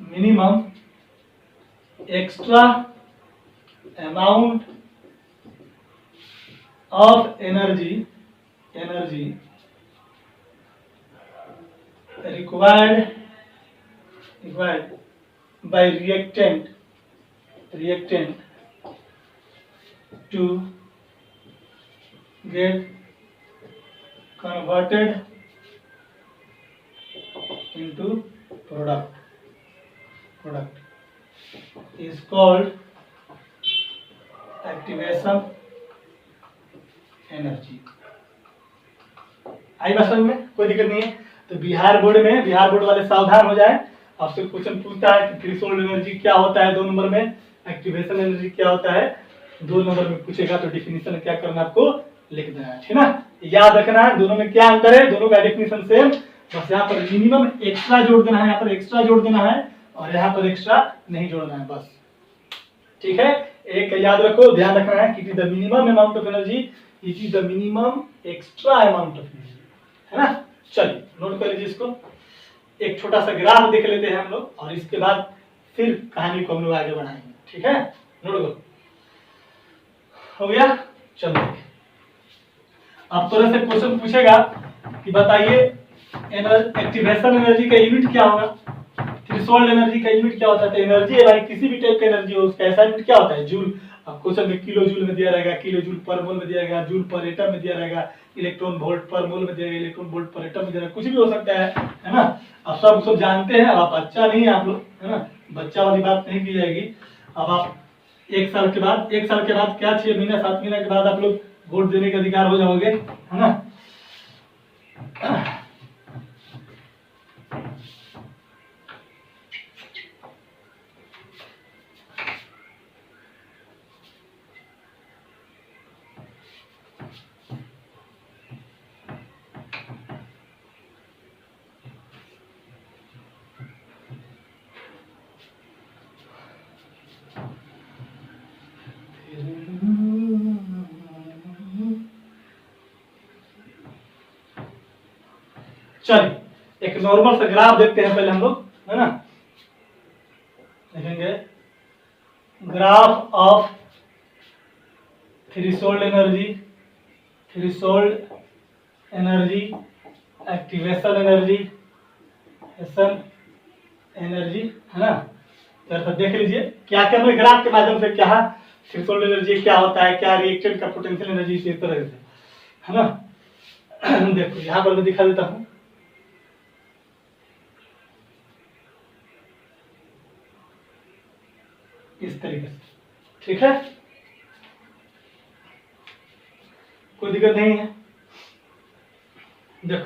minimum extra amount of energy required by reactant to get converted into product is called activation energy। आई बात समझ में, कोई दिक्कत नहीं है। तो बिहार बोर्ड वाले सावधान हो जाए, आपसे क्वेश्चन पूछता है कि थ्रेशोल्ड एनर्जी क्या होता है 2 नंबर में, एक्टिवेशन एनर्जी क्या होता है 2 नंबर में पूछेगा, तो डेफिनेशन क्या करना है, आपको लिख देना है, ठीक ना। याद रखना है दोनों में क्या अंतर है, दोनों का डेफिनेशन सेम, बस यहाँ पर मिनिमम एक्स्ट्रा जोड़ देना है, यहाँ पर एक्स्ट्रा जोड़ देना है, और यहाँ पर एक्स्ट्रा नहीं जोड़ना है, बस, ठीक है। एक याद रखो, ध्यान रखना है कि it is the minimum amount of energy, it is the minimum extra amount of energy, है ना। चलिए नोट कर लीजिए इसको, एक छोटा सा ग्राफ देख लेते हैं हम लोग, और इसके बाद फिर कहानी को हम लोग आगे बढ़ाएंगे, ठीक है। नोट करो, हो गया। चलो अब तरह से क्वेश्चन पूछेगा कि बताइए एक्टिवेशन एनर्जी का यूनिट क्या होगा, थ्रेशोल्ड एनर्जी का यूनिट क्या होता है। तो एनर्जी है भाई, किसी भी टाइप का एनर्जी हो उसका ऐसा यूनिट क्या होता है, जूल। अब क्वेश्चन में किलो जूल में दिया रहेगा, किलो जूल पर मोल में दिया रहेगा, जूल पर एटम में दिया रहेगा, इलेक्ट्रॉन वोल्ट पर मोल में दिया रहेगा, इलेक्ट्रॉन वोल्ट पर एटम में दिया रहेगा, कुछ भी हो सकता है ना। अब सब जानते हैं, अब आप बच्चा नहीं है आप लोग, है ना, बच्चा वाली बात नहीं की जाएगी। अब आप 1 साल के बाद क्या 6 महीना 7 महीना के बाद आप लोग वोट देने के अधिकार हो जाओगे, है ना। चलिए एक नॉर्मल सा ग्राफ देखते हैं पहले हम लोग, है ना। देखेंगे graph of threshold energy, activation energy, है ना। तो देख लीजिए क्या क्या हमने ग्राफ के माध्यम से क्या है, थ्रेशोल्ड एनर्जी क्या होता है, क्या रिएक्टेंट का पोटेंशियल एनर्जी, इस तरह से, है ना। देखो यहाँ पर मैं दिखा देता हूँ, इस तरीके से, ठीक है, कोई दिक्कत नहीं है। देखो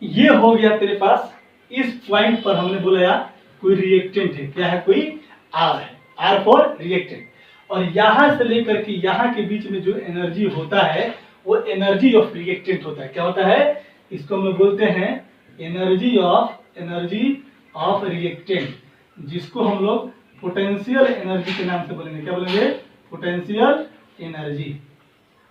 ये हो गया तेरे पास, इस पॉइंट पर हमने बोला यार कोई रिएक्टेंट है, क्या है, कोई आर है, आर फॉर रिएक्टेंट, और यहां से लेकर के यहां के बीच में जो एनर्जी होता है वो एनर्जी ऑफ रिएक्टेंट होता है। क्या होता है, इसको हम लोग बोलते हैं एनर्जी ऑफ रिएक्टेंट, जिसको हम लोग पोटेंशियल एनर्जी के नाम से बोलेंगे। क्या बोलेंगे, पोटेंशियल एनर्जी।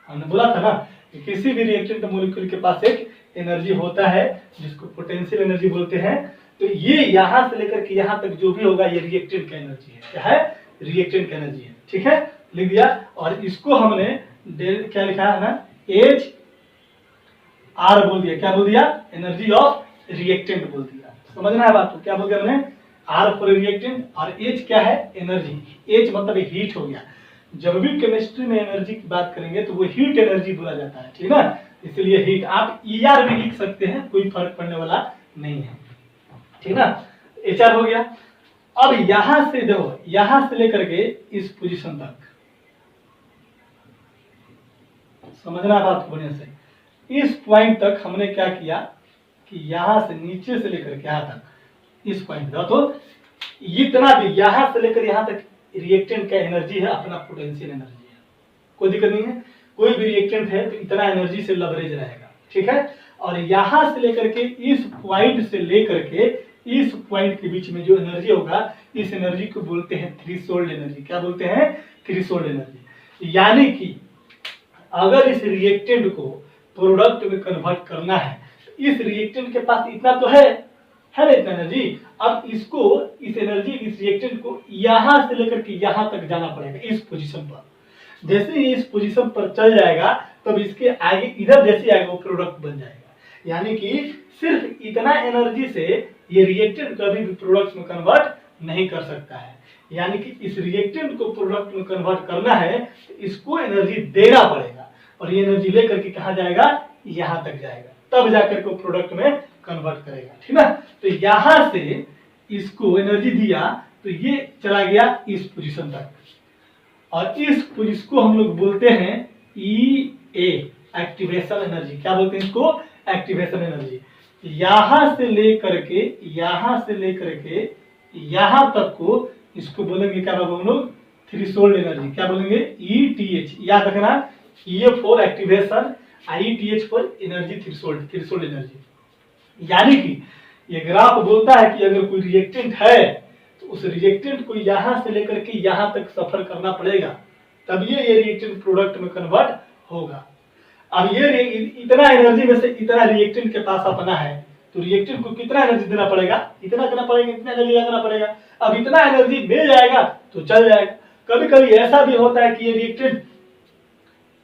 हमने बोला था ना कि किसी भी रिएक्टेंट मॉलिक्यूल के पास एक एनर्जी होता है जिसको पोटेंशियल एनर्जी बोलते हैं। तो ये यहां से लेकर के यहां तक जो भी होगा ये रिएक्टेंट का एनर्जी है। क्या है, रिएक्टेंट का एनर्जी है, ठीक है, लिख दिया। और इसको हमने क्या लिखा है ना, एच आर बोल दिया। क्या बोल दिया, एनर्जी ऑफ रिएक्टेंट बोल दिया। समझना है बात को, क्या बोल दिया हमने, आर फॉर रिएक्टेंट और एच क्या है, एनर्जी। एच मतलब हीट हो गया। जब भी केमिस्ट्री में एनर्जी की बात करेंगे तो वो हीट एनर्जी बोला जाता है, ठीक ना, इसलिए हीट। आप ER भी लिख सकते हैं, कोई फर्क पड़ने वाला नहीं है, ठीक ना। HR हो गया। अब यहां से देखो, यहां से लेकर के इस पोजीशन तक, समझना बात को बढ़िया से। इस पॉइंट तक हमने क्या किया कि यहां से नीचे से लेकर के यहां तक इस पॉइंट तक, तो इतना भी यहां से लेकर यहां तक रिएक्टेंट का एनर्जी है, अपना पोटेंशियल एनर्जी है, कोई दिक्कत नहीं है। कोई भी रिएक्टेंट है तो इतना एनर्जी से लवरेज रहेगा, ठीक है। और यहां से लेकर के इस पॉइंट से लेकर के इस पॉइंट के बीच में जो एनर्जी होगा, इस एनर्जी को बोलते हैं थ्रेशोल्ड एनर्जी। क्या बोलते हैं, थ्रेशोल्ड एनर्जी। यानी कि अगर इस रिएक्टेंट को प्रोडक्ट में कन्वर्ट करना है, इस रिएक्टेंट के पास इतना तो है ना इतना एनर्जी। अब इसको, इस एनर्जी, इस रिएक्टेंट को यहां से लेकर के यहां तक जाना पड़ेगा, इस पोजीशन पर। जैसे ही इस पोजीशन पर चल जाएगा तब इसके आगे इधर जैसे आएगा वो प्रोडक्ट बन जाएगा। यानी कि सिर्फ इतना एनर्जी से ये रिएक्टेंट कभी भी प्रोडक्ट में कन्वर्ट नहीं कर सकता है। यानी कि इस रिएक्टेंट को प्रोडक्ट में कन्वर्ट करना है तो इसको एनर्जी देना पड़ेगा, और ये एनर्जी लेकर के कहा जाएगा, यहां तक जाएगा, तब जाकर के प्रोडक्ट में कन्वर्ट करेगा, ठीक ना। तो यहां से इसको एनर्जी दिया तो ये चला गया इस पोजीशन तक, और इस पोजीशन को हम लोग बोलते हैं EA, एक्टिवेशन एनर्जी। क्या बोलते हैं इसको, एक्टिवेशन एनर्जी। यहां से लेकर के यहां तक को इसको बोलेंगे क्या बाबू हम लोग, थ्रेशोल्ड एनर्जी। क्या बोलेंगे, ETH। याद रखना, EA for activation, ITH for energy, threshold energy. यानी कि ये ग्राफ बोलता है कि अगर कोई रिएक्टेंट है तो उस रिएक्टेंट को यहां से लेकर के यहां तक सफर करना पड़ेगा, तब ये रिएक्टेंट प्रोडक्ट में कन्वर्ट होगा। अब ये इतना एनर्जी में से इतना रिएक्टेंट के पास अपना है, तो रिएक्टेंट को कितना एनर्जी देना पड़ेगा, इतना देना पड़ेगा, इतना एनर्जी लगाना पड़ेगा। अब इतना एनर्जी मिल जाएगा तो चल जाएगा। कभी कभी ऐसा भी होता है कि ये रिएक्टेंट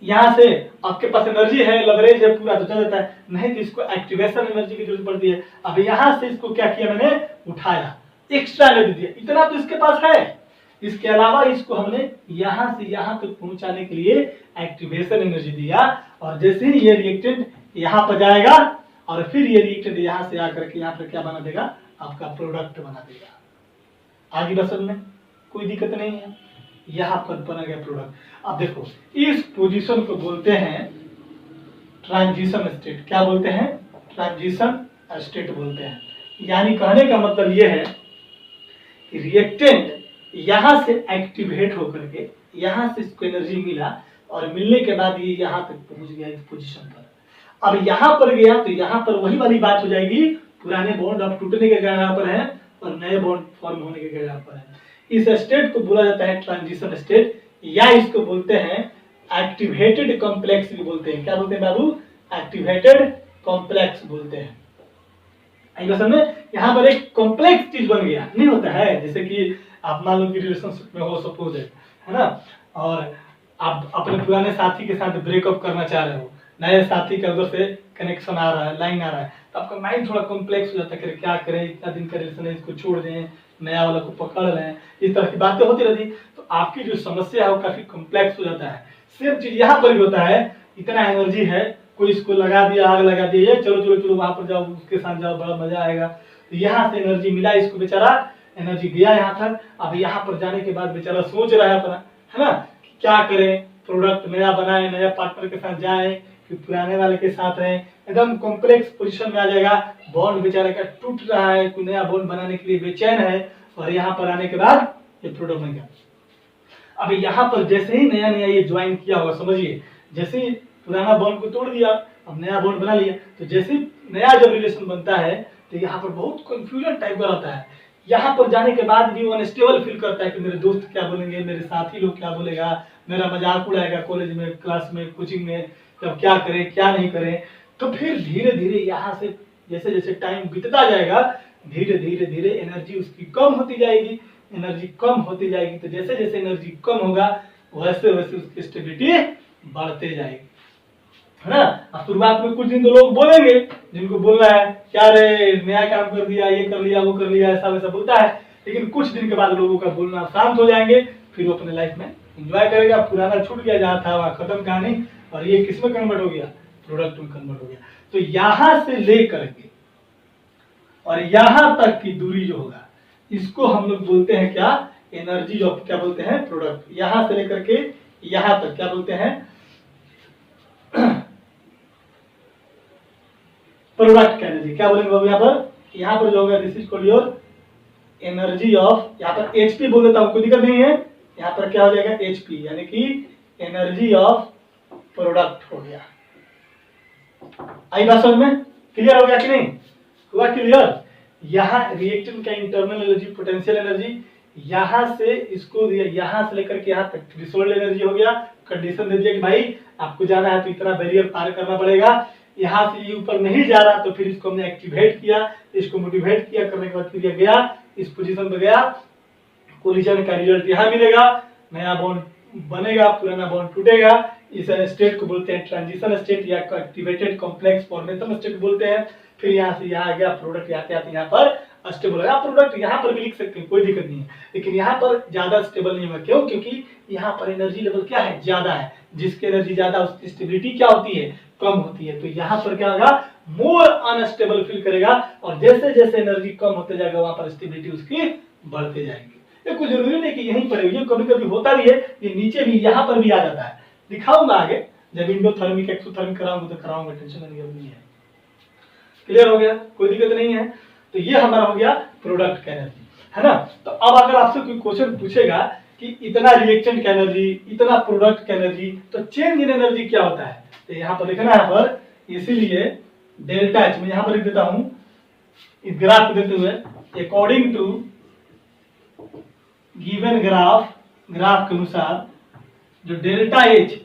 यहां से आपके पास एनर्जी है, लवरेज है पूरा, तो चल जाता है, नहीं तो इसको एक्टिवेशन एनर्जी की जरूरत पड़ती है। अब यहां से इसको क्या किया, मैंने उठाया, एक्स्ट्रा एनर्जी दिया, इतना तो इसके पास है। इसके अलावा इसको हमने यहां से यहां तक पहुंचाने के लिए एक्टिवेशन एनर्जी दिया, और जैसे ही ये रिएक्टेंट यहां पर जाएगा और फिर ये रिएक्टेंट यहां से आकर के यहां पर क्या बना देगा, आपका प्रोडक्ट बना देगा। आगे बस में कोई दिक्कत नहीं है, यहां पर बना गया प्रोडक्ट। अब देखो, इस पोजीशन को बोलते हैं ट्रांजिशन स्टेट। क्या बोलते हैं, ट्रांजिशन स्टेट बोलते हैं। यानी कहने का मतलब यह है कि रिएक्टेंट यहां से एक्टिवेट होकर के यहां से इसको एनर्जी मिला, और मिलने के बाद ये यहां तक पहुंच गया इस पोजीशन पर। अब यहां पर गया तो यहां पर वही वाली बात हो जाएगी, पुराने बॉन्ड अब टूटने के कगार पर है और नए बॉन्ड फॉर्म होने के कगार पर है। इस स्टेट को बोला जाता है ट्रांजिशन स्टेट, या इसको बोलते हैं एक्टिवेटेड कॉम्प्लेक्स भी बोलते हैं। क्या बोलते हैं बाबू, एक्टिवेटेड कॉम्प्लेक्स बोलते हैं। यहाँ पर एक कॉम्प्लेक्स चीज बन गया, नहीं होता है, जैसे कि आप मान लो कि रिलेशनशिप में हो, सपोज है ना, और आप अपने पुराने साथी के साथ ब्रेकअप करना चाह रहे हो, नए साथी का उधर से कनेक्शन आ रहा है, लाइन आ रहा है, तो आपका माइंड थोड़ा कॉम्प्लेक्स हो जाता है कि क्या करें, इतना दिन का रिलेशन है, इसको छोड़ दें, नया वाला को पकड़ लें, इस तरह की बातें होती रहती। तो आपकी जो समस्या है वो काफी कॉम्प्लेक्स हो जाता है। सेम चीज यहाँ पर भी होता है, इतना एनर्जी है, कोई इसको लगा दिया, आग लगा दिया, चलो चलो चलो वहां पर जाओ, उसके साथ जाओ, बड़ा मजा आएगा। तो यहाँ से एनर्जी मिला इसको, बेचारा एनर्जी गया यहाँ तक। अब यहाँ पर जाने के बाद बेचारा सोच रहा है अपना, है ना, क्या करें, प्रोडक्ट नया बनाए, नया पार्टनर के साथ जाए कि पुराने वाले के साथ रहे, एकदम कॉम्प्लेक्स पोजीशन में आ जाएगा। बॉन्ड बेचारे का टूट रहा है, कोई नया बॉन्ड बनाने के लिए बेचैन है, और यहाँ पर आने के बाद ये प्रोडक्ट बन गया। अब यहाँ पर जैसे ही नया नया ये ज्वाइन किया होगा, समझिए, जैसे ही पुराना बॉन्ड को तोड़ दिया, अब नया बॉन्ड बना लिया, तो जैसे नया जब रिलेशन बनता है तो यहाँ पर बहुत कंफ्यूजन टाइप का रहता है। यहाँ पर जाने के बाद भी वो अनस्टेबल फील करता है कि मेरे दोस्त क्या बोलेंगे, मेरे साथी लोग क्या बोलेगा, मेरा मजाक उड़ाएगा कॉलेज में, क्लास में, कोचिंग में, तब क्या करें क्या नहीं करें। तो फिर धीरे धीरे यहाँ से जैसे जैसे टाइम बीतता जाएगा, धीरे धीरे धीरे एनर्जी उसकी कम होती जाएगी, एनर्जी कम होती जाएगी। तो जैसे जैसे एनर्जी कम होगा वैसे वैसे उसकी स्टेबिलिटी बढ़ते जाएगी, है ना। अब शुरुआत में कुछ दिन तो लोग बोलेंगे, जिनको बोलना है क्या रे नया काम कर दिया, ये कर लिया, वो कर लिया, ऐसा वैसा बोलता है। लेकिन कुछ दिन के बाद लोगों का बोलना शांत हो जाएंगे, फिर वो अपने लाइफ में एंजॉय करेगा, पुराना छूट गया, जहाँ था वहाँ खत्म कहानी, और ये किस में कन्वर्ट हो गया, प्रोडक्ट में कन्वर्ट हो गया। तो यहां से लेकर के और यहां तक की दूरी जो होगा, इसको हम लोग बोलते हैं क्या, एनर्जी ऑफ, क्या बोलते हैं, प्रोडक्ट। यहां से लेकर के यहां तक क्या बोलते हैं, प्रोडक्ट का एनर्जी। क्या बोलेंगे बाबू यहाँ पर जो होगा, this is called your energy of, यहाँ पर एचपी बोल देता हूं, कोई दिक्कत नहीं है। यहाँ पर क्या हो जाएगा, एचपी, यानी कि एनर्जी ऑफ प्रोडक्ट हो गया। आई बात समझ में, क्लियर हो गया कि नहीं, हुआ क्लियर। यहाँ रिएक्टेंट का इंटरनल एनर्जी, पोटेंशियल एनर्जी, यहां से इसको दिया, यहां से लेकर के यहाँ तक थ्रेशोल्ड एनर्जी हो गया। कंडीशन दे दिया कि भाई आपको जाना है तो इतना बैरियर पार करना पड़ेगा, यहाँ से ये ऊपर नहीं जा रहा, तो फिर इसको हमने एक्टिवेट किया, इसको मोटिवेट किया, करने के बाद फिर ये गया इस पोजीशन पे गया, कोलिजन का रिजल्ट यहाँ मिलेगा, नया बॉन्ड बनेगा, पुराना बॉन्ड टूटेगा। इस स्टेट को बोलते हैं ट्रांजिशन स्टेट या एक्टिवेटेड कॉम्प्लेक्स फॉर्मेशन स्टेट बोलते हैं। फिर यहाँ से यहाँ आ गया प्रोडक्ट, आते आते यहाँ पर स्टेबल है। आप प्रोडक्ट यहाँ पर भी लिख सकते हैं, कोई दिक्कत नहीं है, लेकिन यहाँ पर ज्यादा स्टेबल नहीं होगा। क्यों? क्योंकि यहाँ पर एनर्जी लेवल क्या है, ज्यादा है। जिसकी एनर्जी ज्यादा उसकी स्टेबिलिटी क्या होती है, कम होती है। तो यहाँ पर क्या होगा, मोर अनस्टेबल फील करेगा, और जैसे जैसे एनर्जी कम होते जाएगा वहां पर स्टेबिलिटी उसकी बढ़ते जाएगी। ये कुछ जरूरी नहीं कि यहीं पर, ये कभी कभी होता भी है, ये नीचे भी यहाँ पर भी आ जाता है। दिखाऊंगा आगे, जब इंडोथर्मिक एक्सोथर्मिक कराऊंगा तो कराऊंगा, टेंशन नहीं है। क्लियर हो गया, कोई दिक्कत नहीं है। तो ये हमारा हो गया प्रोडक्ट का एनर्जी, है ना। तो अब अगर आपसे कोई क्वेश्चन पूछेगा कि इतना रिएक्टेंट का एनर्जी, इतना प्रोडक्ट का एनर्जी, तो चेंज इन एनर्जी क्या होता है, तो यहाँ पर लिखना है पर, इसीलिए डेल्टा एच में यहाँ पर लिख देता हूं, इस ग्राफ को देते हुए, अकॉर्डिंग टू गिवन ग्राफ के अनुसार जो delta H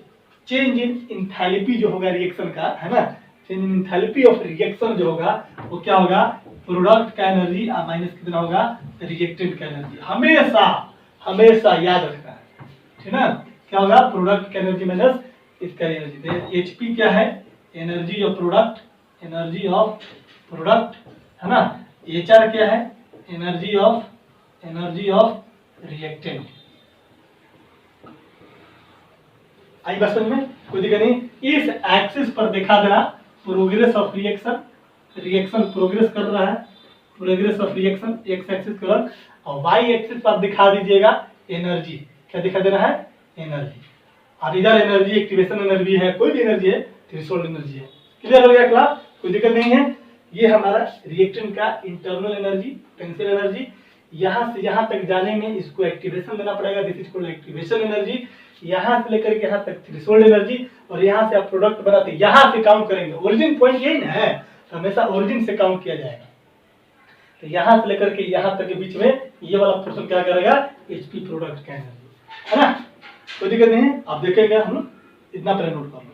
change in enthalpy जो होगा रिएक्शन का, है ना, change in enthalpy of reaction जो होगा वो क्या होगा, प्रोडक्ट का एनर्जी माइनस कितना होगा, रिएक्टेंट का एनर्जी। हमेशा हमेशा याद रखना है, ठीक है ना। क्या होगा, प्रोडक्ट का एनर्जी माइनस इसका एनर्जी। एचपी क्या है, energy of product, energy of product, है ना। एचआर क्या है, एनर्जी ऑफ रिएक्टेंट। आई बस में कोई दिक्कत नहीं। इस एक्सिस पर दिखा देना progress of reaction, reaction progress कर रहा है, progress of reaction x axis पर, और वाई एक्सिस पर दिखा दीजिएगा एनर्जी। क्या दिखा देना है, एनर्जी। अब इधर एनर्जी एक्टिवेशन एनर्जी है, कोई भी एनर्जी है, थ्रेशोल्ड एनर्जी है। क्लियर हो गया क्लास, कोई दिक्कत नहीं है। ये हमारा रिएक्टेंट का इंटरनल एनर्जी, पोटेंशियल एनर्जी। यहाँ से यहाँ तक जाने में इसको एक्टिवेशन देना पड़ेगा, this is called activation energy. यहाँ से लेकर के यहाँ तक थ्रेशोल्ड एनर्जी, और यहाँ से आप प्रोडक्ट बनाते, यहाँ से काउंट करेंगे। ओरिजिन पॉइंट यही ना है, तो हमेशा ओरिजिन से काउंट किया जाएगा। तो यहाँ से लेकर के यहाँ तक के बीच में ये वाला पोर्शन क्या करेगा, एचपी प्रोडक्ट का एनर्जी, है ना। कोई दिक्कत नहीं है, आप देखेंगे हम इतना पहले नोट कर